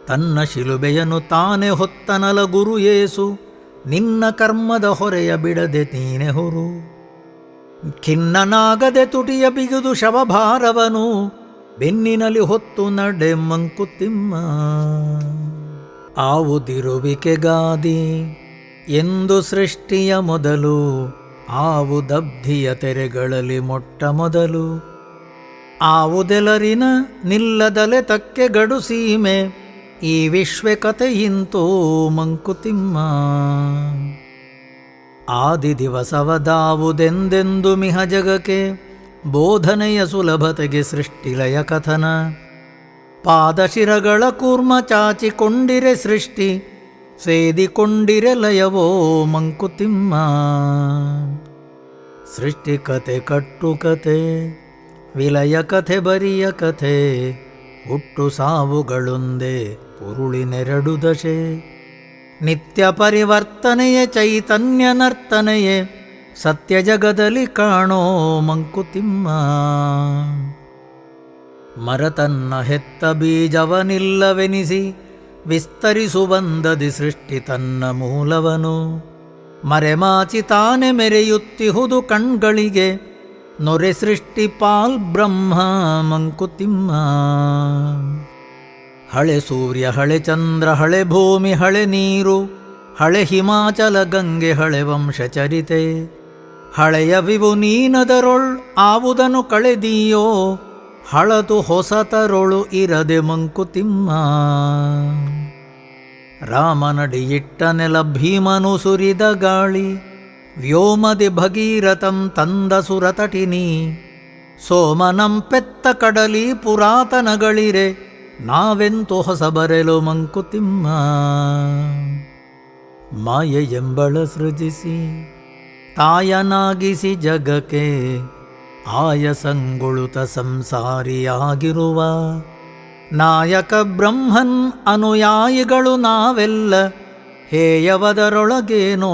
ತನ್ನ ಶಿಲುಬೆಯನ್ನು ತಾನೇ ಹೊತ್ತನಲ ಗುರು ಯೇಸು, ನಿನ್ನ ಕರ್ಮದ ಹೊರೆಯ ಬಿಡದೆ ನೀನೆ ಹೊರು. ಖಿನ್ನನಾಗದೆ ತುಟಿಯ ಬಿಗಿದು ಶವಭಾರವನು, ಬೆನ್ನಿನಲ್ಲಿ ಹೊತ್ತು ನಡೆ ಮಂಕುತಿಮ್ಮ. ಆವುದಿರುವಿಕೆಗಾದಿ ಎಂದು ಸೃಷ್ಟಿಯ ಮೊದಲು, ಆವು ದಬ್ಧಿಯ ತೆರೆಗಳಲ್ಲಿ ಮೊಟ್ಟ ಮೊದಲು. ಆವುದೆಲರಿನ ನಿಲ್ಲದಲೆ ತಕ್ಕೆ ಗಡು ಸೀಮೆ, ಈ ವಿಶ್ವ ಕಥೆಯಿಂತೋ ಮಂಕುತಿಮ್ಮ. ಆದಿ ದಿವಸವದಾವುದೆಂದೆಂದು ಮಿಹ ಜಗಕ್ಕೆ, ಬೋಧನೆಯ ಸುಲಭತೆಗೆ ಸೃಷ್ಟಿಲಯ ಕಥನ. ಪಾದಶಿರಗಳ ಕೂರ್ಮ ಚಾಚಿಕೊಂಡಿರೆ ಸೃಷ್ಟಿ, ಸೇದಿಕೊಂಡಿರೆ ಲಯವೋ ಮಂಕುತಿಮ್ಮ. ಸೃಷ್ಟಿಕತೆ ಕಟ್ಟುಕತೆ ವಿಲಯ ಕಥೆ ಬರಿಯ ಕಥೆ, ಹುಟ್ಟು ಸಾವುಗಳೊಂದೇ ಪುರುಳಿನೆರಡು ದಶೆ. ನಿತ್ಯ ಪರಿವರ್ತನೆಯೇ ಚೈತನ್ಯ ನರ್ತನೆಯೇ, ಸತ್ಯ ಜಗದಲ್ಲಿ ಕಾಣೋ ಮಂಕುತಿಮ್ಮ. ಮರತನ್ನ ಹೆತ್ತ ಬೀಜವನಿಲ್ಲವೆನಿಸಿ, ವಿಸ್ತರಿಸುವಂದದಿ ಸೃಷ್ಟಿ ತನ್ನ ಮೂಲವನು. ಮರೆಮಾಚಿ ತಾನೆ ಮೆರೆಯುತ್ತಿಹುದು ಕಣ್ಗಳಿಗೆ, ನೊರೆ ಸೃಷ್ಟಿ ಪಾಲ್ ಬ್ರಹ್ಮ ಮಂಕುತಿಮ್ಮ. ಹಳೆ ಸೂರ್ಯ ಹಳೆ ಚಂದ್ರ ಹಳೆ ಭೂಮಿ ಹಳೆ ನೀರು, ಹಳೆ ಹಿಮಾಚಲ ಗಂಗೆ ಹಳೆ ವಂಶಚರಿತೆ. ಹಳೆಯ ವಿವು ನೀನದರೊಳ್ ಆವುದನು ಕಳೆದೀಯೋ, ಹಳತು ಹೊಸತರೊಳು ಇರದೆ ಮಂಕುತಿಮ್ಮ. ರಾಮನಡಿಯಿಟ್ಟ ನೆಲ ಭೀಮನು ಸುರಿದ ಗಾಳಿ, ವ್ಯೋಮದಿ ಭಗೀರಥಂ ತಂದ ಸುರತಟಿನಿ. ಸೋಮನಂ ಪೆತ್ತ ಕಡಲಿ ಪುರಾತನಗಳಿರೆ, ನಾವೆಂತು ಹೊಸ ಬರೆಲು ಮಂಕುತಿಮ್ಮ. ಮಾಯೆ ಎಂಬಳ ಸೃಜಿಸಿ ತಾಯನಾಗಿಸಿ ಜಗಕ್ಕೆ, ಆಯಸಂಗುಳುತ ಸಂಸಾರಿಯಾಗಿರುವ ನಾಯಕ ಬ್ರಹ್ಮನ್ ಅನುಯಾಯಿಗಳು ನಾವೆಲ್ಲ, ಹೇಯವದರೊಳಗೇನೋ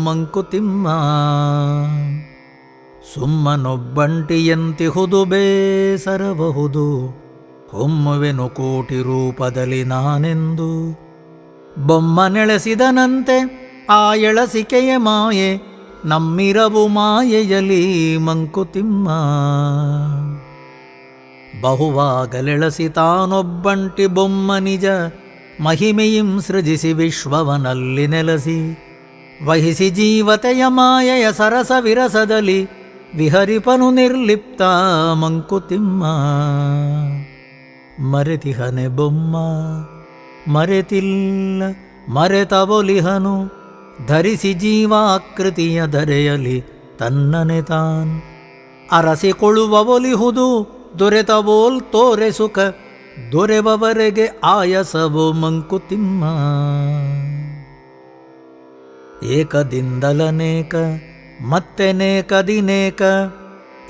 ಮಂಕುತಿಮ್ಮ. ಸುಮ್ಮನೊಬ್ಬಂಟಿಯಂತಿಹುದು ಬೇಸರಬಹುದು, ಹೊಮ್ಮುವೆನು ಕೋಟಿ ರೂಪದಲ್ಲಿ ನಾನೆಂದು. ಬೊಮ್ಮ ನೆಳೆಸಿದನಂತೆ ಆ ಎಳಸಿಕೆಯ ಮಾಯೆ, ನಮ್ಮಿರವು ಮಾಯೆಯಲಿ ಮಂಕುತಿಮ್ಮ. ಬಹುವಾಗಲೆಳಸಿ ತಾನೊಬ್ಬಂಟಿ ಬೊಮ್ಮ ನಿಜ, ಮಹಿಮೆಯಿಂ ಸೃಜಿಸಿ ವಿಶ್ವವನಲ್ಲಿ ನೆಲಸಿ. ವಹಿಸಿ ಜೀವತೆಯ ಮಾಯೆಯ ಸರಸ ವಿರಸದಲ್ಲಿ, ವಿಹರಿಪನು ನಿರ್ಲಿಪ್ತ ಮಂಕುತಿಮ್ಮ. ಮರೆತಿಹನೆ ಬೊಮ್ಮ ಮರೆತಿಲ್ಲ ಮರೆತವೊಲಿಹನು, ಧರಿಸಿ ಜೀವಾಕೃತಿಯ ಧರೆಯಲಿ ತನ್ನನೆ ತಾನ್. ಅರಸಿಕೊಳ್ಳುವವೊಲಿಹುದು ದೊರೆತವೋಲ್ ತೋರೆ ಸುಖ, ದೊರೆವವರೆಗೆ ಆಯಸವೋ ಮಂಕುತಿಮ್ಮ. ಏಕದಿಂದಲನೇಕ ಮತ್ತೆನೇಕದಿನೇಕ,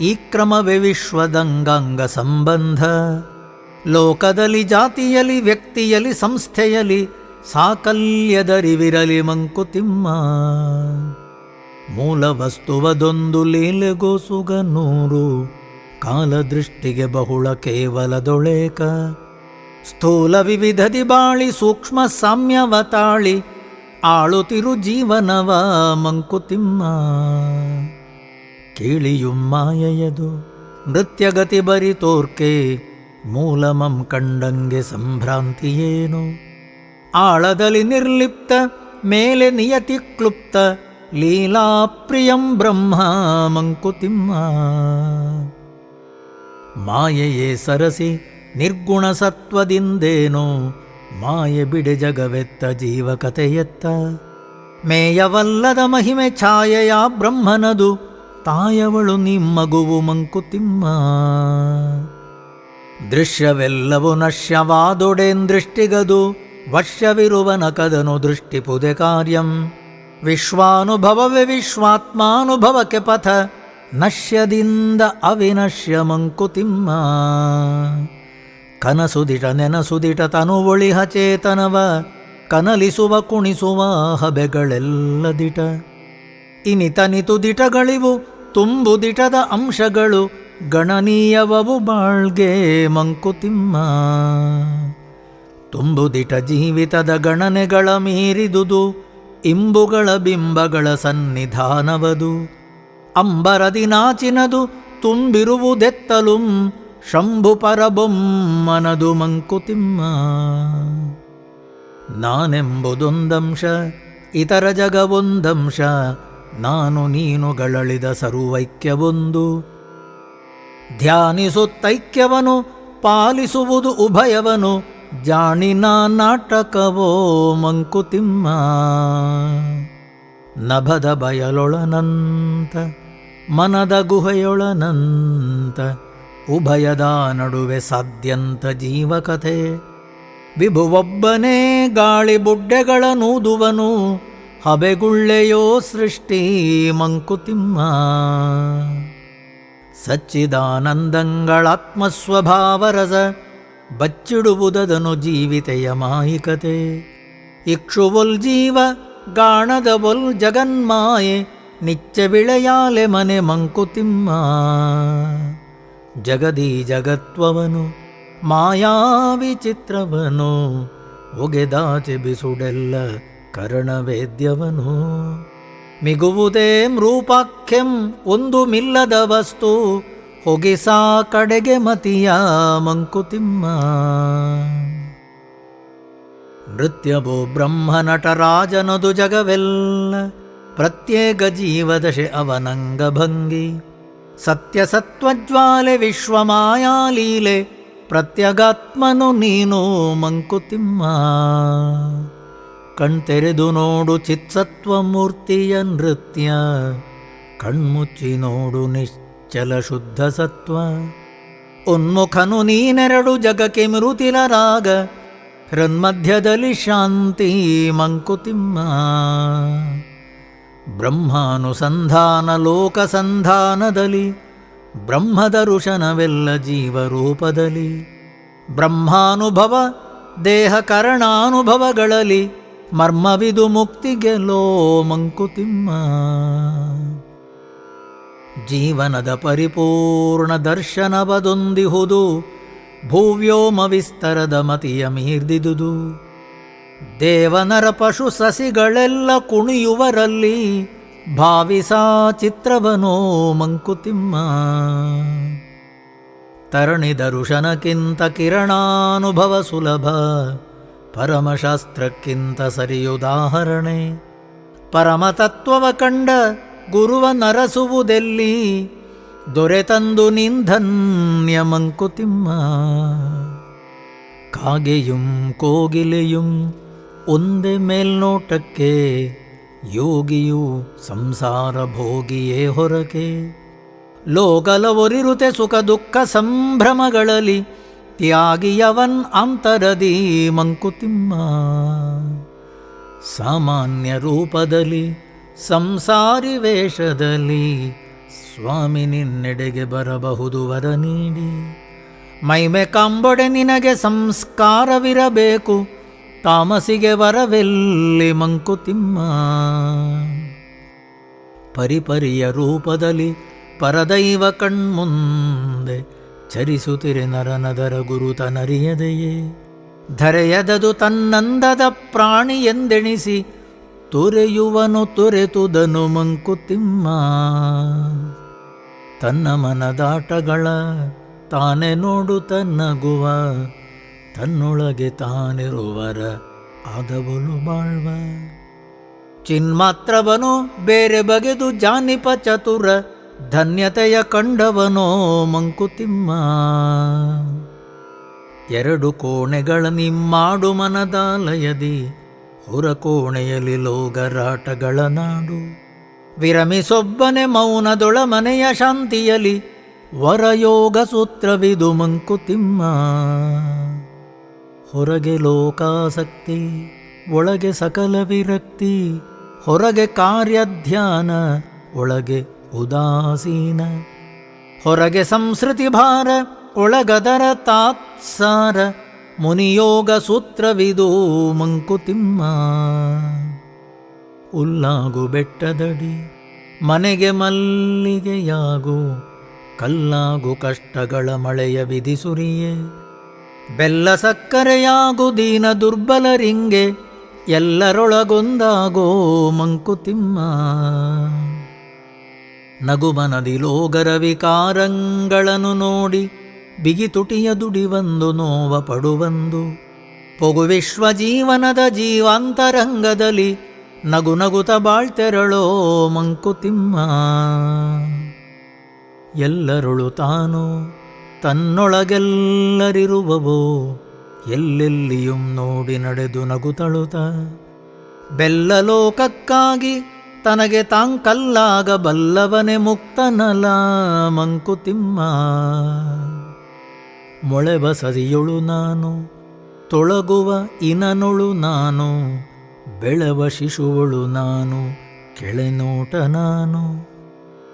ಈ ಕ್ರಮವೇ ವಿಶ್ವದಂಗಾಂಗ ಸಂಬಂಧ. ಲೋಕದಲ್ಲಿ ಜಾತಿಯಲಿ ವ್ಯಕ್ತಿಯಲಿ ಸಂಸ್ಥೆಯಲಿ, ಸಾಕಲ್ಯದರಿವಿರಲಿ ಮಂಕುತಿಮ್ಮ. ಮೂಲ ವಸ್ತುವದೊಂದು ಲೀಲೆಗೋಸುಗ ನೂರು, ಕಾಲದೃಷ್ಟಿಗೆ ಬಹುಳ ಕೇವಲದೊಳೇಕ. ಸ್ಥೂಲ ವಿವಿಧದಿ ಬಾಳಿ ಸೂಕ್ಷ್ಮ ಸಾಮ್ಯವತಾಳಿ, ಆಳುತ್ತಿರು ಜೀವನವ ಮಂಕುತಿಮ್ಮ. ಕೇಳಿಯುಂ ಮಾಯೆಯದು ನೃತ್ಯಗತಿ ಬರಿತೋರ್ಕೆ, ಮೂಲಮಂ ಕಂಡಂಗೆ ಸಂಭ್ರಾಂತಿಯೇನು. ಆಳದಲ್ಲಿ ನಿರ್ಲಿಪ್ತ ಮೇಲೆ ನಿಯತಿ ಕ್ಲುಪ್ತ, ಲೀಲಾಪ್ರಿಯಂ ಬ್ರಹ್ಮ ಮಂಕುತಿಮ್ಮ. ಮಾಯೆಯೇ ಸರಸಿ ನಿರ್ಗುಣ ಸತ್ವದಿಂದೇನೋ, ಮಾಯೆ ಬಿಡೆ ಜಗವೆತ್ತ ಜೀವಕತೆಯೆತ್ತ. ಮೇಯವಲ್ಲದ ಮಹಿಮೆ ಛಾಯೆಯ ಬ್ರಹ್ಮನದು, ತಾಯವಳು ನಿಮ್ಮಗುವು ಮಂಕುತಿಮ್ಮ. ದೃಶ್ಯವೆಲ್ಲವೂ ನಶ್ಯವಾದೊಡೆಂದೃಷ್ಟಿಗದು, ವಶ್ಯವಿರುವನ ಕದನು ದೃಷ್ಟಿಪುದೆ ಕಾರ್ಯಂ. ವಿಶ್ವಾನುಭವವೇ ವಿಶ್ವಾತ್ಮಾನುಭವಕ್ಕೆ ಪಥ, ನಶ್ಯದಿಂದ ಅವಿನಶ್ಯ ಮಂಕುತಿಮ್ಮ. ಕನಸುದಿಟ ನೆನಸುದಿಟ ತನುವೊಳಿಹ ಚೇತನವ, ಕನಲಿಸುವ ಕುಣಿಸುವ ಹಬೆಗಳೆಲ್ಲ ದಿಟ. ಇನಿತನಿತು ದಿಟಗಳಿವು ತುಂಬುದಿಟದ ಅಂಶಗಳು, ಗಣನೀಯವವು ಬಾಳ್ಗೆ ಮಂಕುತಿಮ್ಮ. ತುಂಬುದಿಟ ಜೀವಿತದ ಗಣನೆಗಳ ಮೀರಿದುದು, ಇಂಬುಗಳ ಬಿಂಬಗಳ ಸನ್ನಿಧಾನವದು. ಅಂಬರದಿ ನಾಚಿನದು ತುಂಬಿರುವುದೆತ್ತಲುಂ, ಶಂಭು ಪರಬೊಮ್ಮನದು ಮಂಕುತಿಮ್ಮ. ನಾನೆಂಬುದೊಂದಂಶ ಇತರ ಜಗವೊಂದಂಶ, ನಾನು ನೀನುಗಳಳಿದ ಸರ್ವೈಕ್ಯವೊಂದು. ಧ್ಯಾನಿಸುತ್ತೈಕ್ಯವನು ಪಾಲಿಸುವುದು ಉಭಯವನು, ಜಾಣಿನ ನಾಟಕವೋ ಮಂಕುತಿಮ್ಮ. ನಭದ ಬಯಲೊಳನಂತ ಮನದ ಗುಹೆಯೊಳನಂತ, ಉಭಯದ ನಡುವೆ ಸಾಧ್ಯಂತ ಜೀವಕಥೆ. ವಿಭುವೊಬ್ಬನೇ ಗಾಳಿ ಬುಡ್ಡೆಗಳ ನೂದುವನು, ಹಬೆಗುಳ್ಳೆಯೋ ಸೃಷ್ಟಿ ಮಂಕುತಿಮ್ಮ. ಸಚ್ಚಿದಾನಂದಂಗಳಾತ್ಮಸ್ವಭಾವರಸ, ಬಚ್ಚಿಡುವುದದನು ಜೀವಿತೆಯ ಮಾಯಿಕತೆ. ಇಕ್ಷುವೊಲ್ ಜೀವ ಗಾಣದವೊಲ್ ಜಗನ್ಮಾಯೆ, ನಿಚ್ಚ ವಿಳೆಯಾಲೆ ಮನೆ ಮಂಕುತಿಮ್ಮ. ಜಗದೀ ಜಗತ್ವವನು ಮಾಯಾ ವಿಚಿತ್ರವನು, ಒಗೆದಾಚೆ ಬಿಸುಡೆಲ್ಲ ಕರಣವೇದ್ಯವನು. ಮಿಗುವುದೇಂ ರೂಪಾಖ್ಯಂ ಒಂದು ಮಿಲ್ಲದ ವಸ್ತು, ಹೊಗಿಸಾ ಕಡೆಗೆ ಮತಿಯ ಮಂಕುತಿಮ್ಮ. ನೃತ್ಯವೋ ಬ್ರಹ್ಮ ನಟರಾಜನದು ಜಗವೆಲ್ಲ, ಪ್ರತ್ಯೇಕ ಜೀವದಶೆ ಅವನಂಗಭಂಗಿ. ಸತ್ಯಸತ್ವಜ್ವಾಲೆ ವಿಶ್ವಮಾಯಾಲೀಲೆ, ಪ್ರತ್ಯಗಾತ್ಮನು ನೀನು ಮಂಕುತಿಮ್ಮ. ಕಣ್ತೆರೆದು ನೋಡು ಚಿತ್ಸತ್ವಮೂರ್ತಿಯ ನೃತ್ಯ, ಕಣ್ಮುಚ್ಚಿ ನೋಡು ನಿಶ್ಚಲ ಶುದ್ಧ ಸತ್ವ. ಉನ್ಮುಖನು ನೀನೆರಡು ಜಗಕ್ಕೆ ಮೃತಿಲ ರಾಗ, ಹೃನ್ಮಧ್ಯದಲ್ಲಿ ಶಾಂತಿ ಮಂಕುತಿಮ್ಮ. ಬ್ರಹ್ಮಾನುಸಂಧಾನ ಲೋಕಸಂಧಾನದಲ್ಲಿ, ಬ್ರಹ್ಮದ ಋಷನವೆಲ್ಲ ಜೀವರೂಪದಲ್ಲಿ. ಬ್ರಹ್ಮಾನುಭವ ದೇಹ ಕರಣಾನುಭವಗಳಲ್ಲಿ, ಮರ್ಮವಿದು ಮುಕ್ತಿಗೆಲೋ ಮಂಕುತಿಮ್ಮ. ಜೀವನದ ಪರಿಪೂರ್ಣ ದರ್ಶನವದೊಂದಿಹುದು, ಭೂವ್ಯೋಮ ವಿಸ್ತರದ ಮತಿಯ ಮೀರ್ದಿದುದು. ದೇವನರ ಪಶು ಸಸಿಗಳೆಲ್ಲ ಕುಣಿಯುವರಲ್ಲಿ, ಭಾವಿಸಾ ಚಿತ್ರವನೋ ಮಂಕುತಿಮ್ಮ. ತರಣಿ ದರುಶನಕ್ಕಿಂತ ಕಿರಣಾನುಭವ ಸುಲಭ, ಪರಮಶಾಸ್ತ್ರಕ್ಕಿಂತ ಸರಿಯುದಾಹರಣೆ. ಪರಮತತ್ವವ ಕಂಡ ಗುರುವ ನರಸುವುದೆಲ್ಲಿ, ದೊರೆತಂದು ನಿಂಧನ್ಯ ಮಂಕುತಿಮ್ಮ. ಕಾಗೆಯುಂ ಕೋಗಿಲೆಯುಂ ಒಂದೇ ಮೇಲ್ನೋಟಕ್ಕೆ, ಯೋಗಿಯು ಸಂಸಾರ ಭೋಗಿಯೇ ಹೊರಕೆ. ಲೋಕಲವೊರಿರುತೆ ಸುಖ ದುಃಖ ಸಂಭ್ರಮಗಳಲ್ಲಿ, ತ್ಯಾಗಿಯವನ್ ಅಂತರದಿ ಮಂಕುತಿಮ್ಮ. ಸಾಮಾನ್ಯ ರೂಪದಲ್ಲಿ ಸಂಸಾರಿ ವೇಷದಲ್ಲಿ, ಸ್ವಾಮಿ ನಿನ್ನೆಡೆಗೆ ಬರಬಹುದು ವರ ನೀಡಿ. ಮೈಮೆ ಕಾಂಬೊಡೆ ನಿನಗೆ ಸಂಸ್ಕಾರವಿರಬೇಕು, ತಾಮಸಿಗೆ ವರವೆಲ್ಲಿ ಮಂಕುತಿಮ್ಮ. ಪರಿಪರಿಯ ರೂಪದಲ್ಲಿ ಪರದೈವ ಕಣ್ಮುಂದೆ, ಚರಿಸುತ್ತಿರೆ ನರನದರ ಗುರುತನರಿಯದೆಯೇ. ಧರೆಯದದು ತನ್ನಂದದ ಪ್ರಾಣಿ ಎಂದೆಣಿಸಿ, ತೊರೆಯುವನು ತೊರೆತುದನು ಮಂಕುತಿಮ್ಮ. ತನ್ನ ಮನದಾಟಗಳ ತಾನೇ ನೋಡು ತನ್ನಗುವ, ತನ್ನೊಳಗೆ ತಾನಿರುವರ ಆದವನು ಬಾಳ್ವ. ಚಿನ್ಮಾತ್ರವನು ಬೇರೆ ಬಗೆದು ಜಾನಿಪ ಚತುರ, ಧನ್ಯತೆಯ ಕಂಡವನೋ ಮಂಕುತಿಮ್ಮ. ಎರಡು ಕೋಣೆಗಳ ನಿಮ್ಮಾಡು ಮನದಾಲಯದಿ, ಹೊರಕೋಣೆಯಲ್ಲಿ ಲೋಗರಾಟಗಳ ನಾಡು. ವಿರಮಿಸೊಬ್ಬನೆ ಮೌನದೊಳ ಮನೆಯ ಶಾಂತಿಯಲಿ ವರಯೋಗ ಸೂತ್ರವಿದು ಮಂಕುತಿಮ್ಮ. ಹೊರಗೆ ಲೋಕಾಸಕ್ತಿ, ಒಳಗೆ ಸಕಲ ವಿರಕ್ತಿ, ಹೊರಗೆ ಕಾರ್ಯಧ್ಯಾನ, ಒಳಗೆ ಉದಾಸೀನ. ಹೊರಗೆ ಸಂಸ್ಕೃತಿ ಭಾರ, ಒಳಗದರ ತಾತ್ಸಾರ, ಮುನಿಯೋಗ ಸೂತ್ರವಿದು ಮಂಕುತಿಮ್ಮ. ಉಲ್ಲಾಗು ಬೆಟ್ಟದಡಿ ಮನೆಗೆ ಮಲ್ಲಿಗೆಯಾಗು, ಕಲ್ಲಾಗು ಕಷ್ಟಗಳ ಮಳೆಯ ವಿಧಿಸುರಿಯೇ. ಬೆಲ್ಲ ಸಕ್ಕರೆಯಾಗು ದೀನ ದುರ್ಬಲರಿಂಗೆ, ಎಲ್ಲರೊಳಗೊಂದಾಗೋ ಮಂಕುತಿಮ್ಮ. ನಗುಮನದಿ ಲೋಗರ ವಿಕಾರಂಗಳನ್ನು ನೋಡಿ, ಬಿಗಿತುಟಿಯ ದುಡಿವಂದು ನೋವ ಪಡುವಂದು. ಪೊಗು ವಿಶ್ವ ಜೀವನದ ಜೀವಾಂತರಂಗದಲ್ಲಿ ನಗು ನಗುತ ಬಾಳ್ತೆರಳೋ ಮಂಕುತಿಮ್ಮ. ಎಲ್ಲರೊಳು ತಾನು ತನ್ನೊಳಗೆಲ್ಲರಿರುವವೋ, ಎಲ್ಲೆಲ್ಲಿಯೂ ನೋಡಿ ನಡೆದು ನಗುತಳುತ. ಬೆಲ್ಲ ಲೋಕಕ್ಕಾಗಿ ತನಗೆ ತಾಂಕಲ್ಲಾಗ ಬಲ್ಲವನೆ ಮುಕ್ತನಲ ಮಂಕುತಿಮ್ಮ. ಮೊಳೆವ ಸದಿಯೊಳು ನಾನು, ತೊಳಗುವ ಇನನೊಳು ನಾನು, ಬೆಳವ ಶಿಶುವಳು ನಾನು, ಕೆಳೆನೋಟ ನಾನು.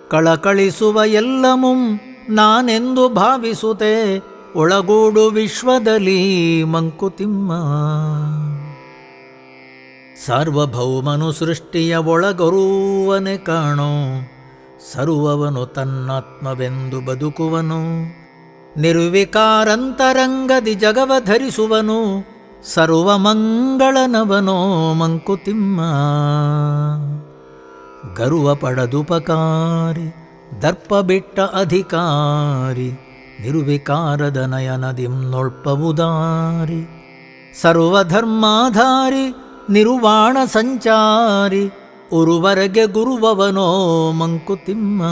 ಕಳಕಳಿಸುವ ಎಲ್ಲಮುಂ ನಾನೆಂದು ಭಾವಿಸುತ್ತೆ, ಒಳಗೂಡು ವಿಶ್ವದಲ್ಲಿ ಮಂಕುತಿಮ್ಮ. ಸಾರ್ವಭೌಮನು ಸೃಷ್ಟಿಯ ಒಳಗರುವನೆ ಕಾಣೋ, ಸರ್ವವನು ತನ್ನಾತ್ಮವೆಂದು ಬದುಕುವನು. ನಿರ್ವಿಕಾರಂತರಂಗದಿ ಜಗವ ಧರಿಸುವನು, ಸರ್ವಮಂಗಳನವನೋ ಮಂಕುತಿಮ್ಮ. ಗರ್ವ ಪಡದುಪಕಾರಿ, ದರ್ಪ ಬಿಟ್ಟ ಅಧಿಕಾರಿ, ನಿರ್ವಿಕಾರದ ನಯನದಿಂ ನೊಳ್ಪವುದಾರಿ. ಸರ್ವಧರ್ಮಾಧಾರಿ, ನಿರ್ವಾಣ ಸಂಚಾರಿ, ಉರುವರೆಗೆ ಗುರುವವನೋ ಮಂಕುತಿಮ್ಮ.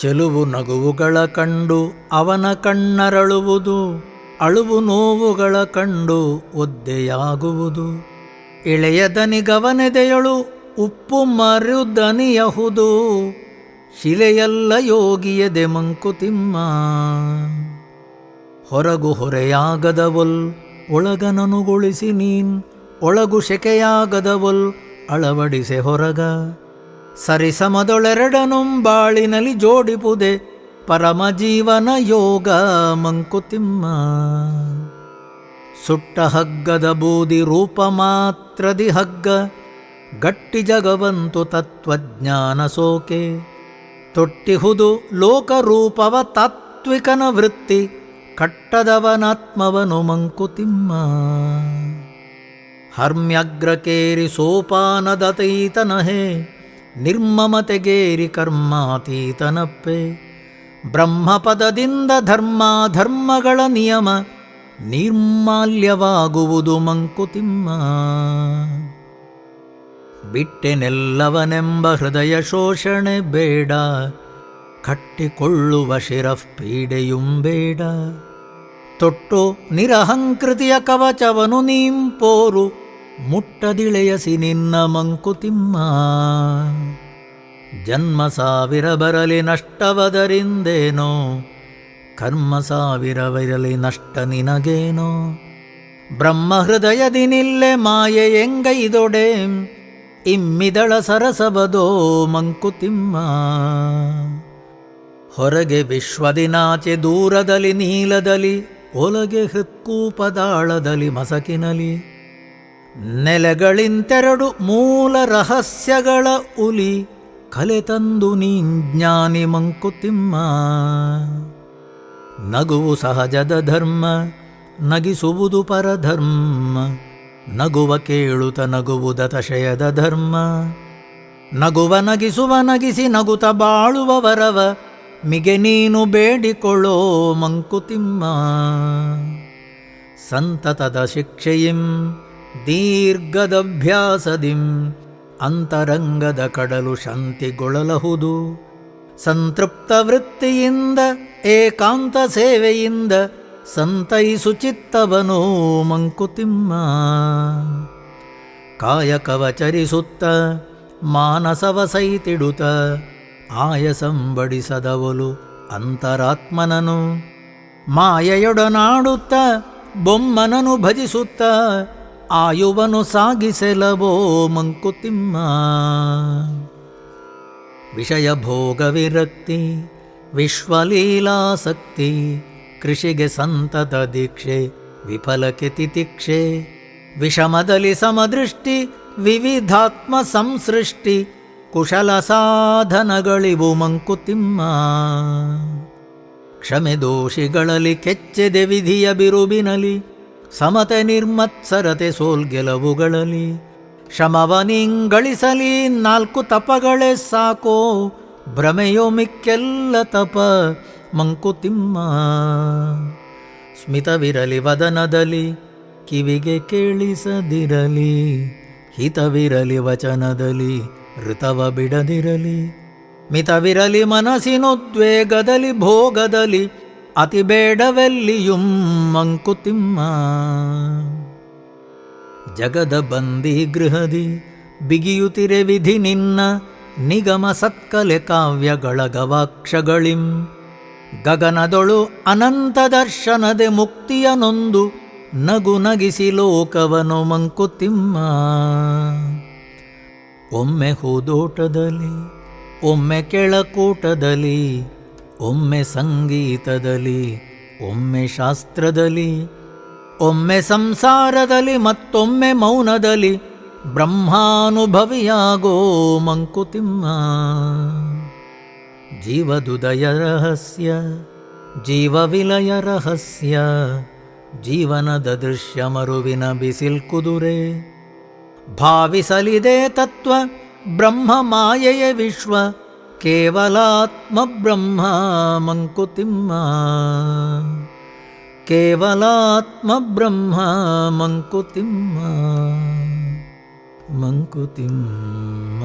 ಚೆಲುವು ನಗುವುಗಳ ಕಂಡು ಅವನ ಕಣ್ಣರಳುವುದು, ಅಳುವು ನೋವುಗಳ ಕಂಡು ಒದ್ದೆಯಾಗುವುದು. ಇಳೆಯ ದನಿಗವನೆದೆಯಳು ಉಪ್ಪು ಮರುದನಿಯಹುದು, ಶಿಲೆಯಲ್ಲ ಯೋಗಿಯದೆ ಮಂಕುತಿಮ್ಮ. ಹೊರಗು ಹೊರೆಯಾಗದವೊಲ್ ಒಳಗನನುಗೊಳಿಸಿ ನೀನ್, ಒಳಗು ಶೆಕೆಯಾಗದವೊಲ್ ಅಳವಡಿಸೆ ಹೊರಗ. ಸರಿಸಮದೊಳೆರಡನುಂ ಬಾಳಿನಲ್ಲಿ ಜೋಡಿಪುದೆ, ಪರಮ ಜೀವನ ಯೋಗ ಮಂಕುತಿಮ್ಮ. ಸುಟ್ಟ ಹಗ್ಗದ ಬೂದಿ ರೂಪ ಮಾತ್ರದಿ ಹಗ್ಗ, ಗಟ್ಟಿ ಜಗವಂತು ತತ್ವಜ್ಞಾನ ಸೋಕೆ. ತೊಟ್ಟಿಹುದು ಲೋಕರೂಪವ ತಾತ್ವಿಕನ ವೃತ್ತಿ, ಕಟ್ಟದವನಾತ್ಮವನು ಮಂಕುತಿಮ್ಮ. ಹರ್ಮ್ಯಗ್ರಕೇರಿ ಸೋಪಾನದತೀತನಹೇ, ನಿರ್ಮಮತೆಗೇರಿ ಕರ್ಮಾತೀತನಪ್ಪೆ. ಬ್ರಹ್ಮಪದದಿಂದ ಧರ್ಮಾಧರ್ಮಗಳ ನಿಯಮ, ನಿರ್ಮಾಲ್ಯವಾಗುವುದು ಮಂಕುತಿಮ್ಮ. ಬಿಟ್ಟೆನೆಲ್ಲವನೆಂಬ ಹೃದಯ ಶೋಷಣೆ ಬೇಡ, ಕಟ್ಟಿಕೊಳ್ಳುವ ಶಿರಃಪೀಡೆಯುಂ ಬೇಡ. ತೊಟ್ಟು ನಿರಹಂಕೃತಿಯ ಕವಚವನು ನೀಂಪೋರು, ಮುಟ್ಟದಿಳೆಯಸಿ ನಿನ್ನ ಮಂಕುತಿಮ್ಮ. ಜನ್ಮ ಸಾವಿರ ಬರಲಿ ನಷ್ಟವದರಿಂದೇನೋ, ಕರ್ಮ ಸಾವಿರವಿರಲಿ ನಷ್ಟ ನಿನಗೇನೋ. ಬ್ರಹ್ಮ ಹೃದಯದಿ ನಿಲ್ಲೆ ಮಾಯೆ ಎಂಗೈದೊಡೆ, ಇಮ್ಮಿದಳ ಸರಸವದೋ ಮಂಕುತಿಮ್ಮ. ಹೊರಗೆ ವಿಶ್ವದಿನಾಚೆ ದೂರದಲ್ಲಿ ನೀಲದಲ್ಲಿ, ಒಳಗೆ ಹೃತ್ಕೂಪದಾಳದಲ್ಲಿ ಮಸಕಿನಲಿ. ನೆಲೆಗಳಿಂತೆರಡು ಮೂಲ ರಹಸ್ಯಗಳ ಉಲಿ, ಕಲೆ ತಂದು ನೀನ್ ಜ್ಞಾನಿ ಮಂಕುತಿಮ್ಮ. ನಗುವು ಸಹಜದ ಧರ್ಮ, ನಗಿಸುವುದು ಪರಧರ್ಮ. ನಗುವ ಕೇಳುತ್ತ ನಗುವುದತಶಯದ ಧರ್ಮ. ನಗುವ ನಗಿಸುವ ನಗಿಸಿ ನಗುತ ಬಾಳುವ ವರವ, ಮಿಗೆ ನೀನು ಬೇಡಿಕೊಳ್ಳೋ ಮಂಕುತಿಮ್ಮ. ಸಂತತದ ಶಿಕ್ಷೆಯಿಂ ದೀರ್ಘದಭ್ಯಾಸದಿಂ, ಅಂತರಂಗದ ಕಡಲು ಶಾಂತಿಗೊಳ್ಳಲಹುದು. ಸಂತೃಪ್ತ ವೃತ್ತಿಯಿಂದ ಏಕಾಂತ ಸೇವೆಯಿಂದ ಸಂತೈಸು ಚಿತ್ತವನೋ ಮಂಕುತಿಮ್ಮ. ಕಾಯಕವಚರಿಸುತ್ತ ಮಾನಸವ ಸೈತಿಡುತ್ತ ಆಯಸಂಬಡಿಸದವಲು ಅಂತರಾತ್ಮನನು. ಮಾಯೆಯೊಡನಾಡುತ್ತ ಬೊಮ್ಮನನು ಭಜಿಸುತ್ತ ಆಯುವನು ಸಾಗಿಸೆಲವೋ ಮಂಕುತಿಮ್ಮ. ವಿಷಯ ಭೋಗ ವಿರಕ್ತಿ ವಿಶ್ವಲೀಲಾಸಕ್ತಿ ಕೃಷಿಗೆ ಸಂತತ ದೀಕ್ಷೆ ವಿಫಲಕ್ಕೆ ತಿತಿಕ್ಷೆ. ವಿಷಮದಲ್ಲಿ ಸಮದೃಷ್ಟಿ ವಿವಿಧಾತ್ಮ ಸಂಸೃಷ್ಟಿ ಕುಶಲ ಸಾಧನಗಳಿವು ಮಂಕುತಿಮ್ಮ. ಕ್ಷಮೆ ದೋಷಿಗಳಲ್ಲಿ ಕೆಚ್ಚೆದೆ ವಿಧಿಯ ಬಿರುಬಿನಲಿ ಸಮತೆ ನಿರ್ಮತ್ಸರತೆ ಸೋಲ್ಗೆಲವುಗಳಲ್ಲಿ. ಶಮವನಿಂಗಳಿಸಲಿ 4 ತಪಗಳೇ ಸಾಕೋ ಭ್ರಮೆಯೋ ಮಿಕ್ಕೆಲ್ಲ ತಪ ಮಂಕುತಿಮ್ಮ. ಸ್ಮಿತವಿರಲಿ ವದನದಲ್ಲಿ ಕಿವಿಗೆ ಕೇಳಿಸದಿರಲಿ. ಹಿತವಿರಲಿ ವಚನದಲ್ಲಿ ಋತವ ಬಿಡದಿರಲಿ. ಮಿತವಿರಲಿ ಮನಸ್ಸಿನುದ್ವೇಗದಲ್ಲಿ ಭೋಗದಲ್ಲಿ ಅತಿ ಬೇಡವೆಲ್ಲಿಯುಂ ಮಂಕುತಿಮ್ಮ. ಜಗದ ಬಂದಿ ಗೃಹದಿ ಬಿಗಿಯುತ್ತಿರೆ ವಿಧಿ ನಿನ್ನ ನಿಗಮ ಸತ್ಕಲೆ ಕಾವ್ಯಗಳ ಗವಾಕ್ಷಗಳಿಂ. ಗಗನದೊಳು ಅನಂತ ದರ್ಶನದೆ ಮುಕ್ತಿಯನೊಂದು ನಗು ನಗಿಸಿ ಲೋಕವನು ಮಂಕುತಿಮ್ಮ. ಒಮ್ಮೆ ಹೂದೋಟದಲ್ಲಿ ಒಮ್ಮೆ ಕೆಳಕೂಟದಲ್ಲಿ ಒಮ್ಮೆ ಸಂಗೀತದಲ್ಲಿ ಒಮ್ಮೆ ಶಾಸ್ತ್ರದಲ್ಲಿ ಒಮ್ಮೆ ಸಂಸಾರದಲ್ಲಿ ಮತ್ತೊಮ್ಮೆ ಮೌನದಲ್ಲಿ ಬ್ರಹ್ಮಾನುಭವಿಯಾಗೋ ಮಂಕುತಿಮ್ಮ. ಜೀವದುದಯ ರಹಸ್ಯ ಜೀವವಿಲಯ ರಹಸ್ಯ ಜೀವನದ ದೃಶ್ಯ ಮರುವಿನ ಬಿಸಿಲ್ಕುದುರೆ. ಭಾವಿಸಲಿದೆ ತತ್ವ ಬ್ರಹ್ಮ ಮಾಯೆಯ ವಿಶ್ವ ಕೇವಲಾತ್ಮ ಬ್ರಹ್ಮ ಮಂಕುತಿಮ್ಮ. ಕೇವಲಾತ್ಮ ಬ್ರಹ್ಮ ಮಂಕುತಿಮ್ಮ ಮಂಕುತಿಮ್ಮ.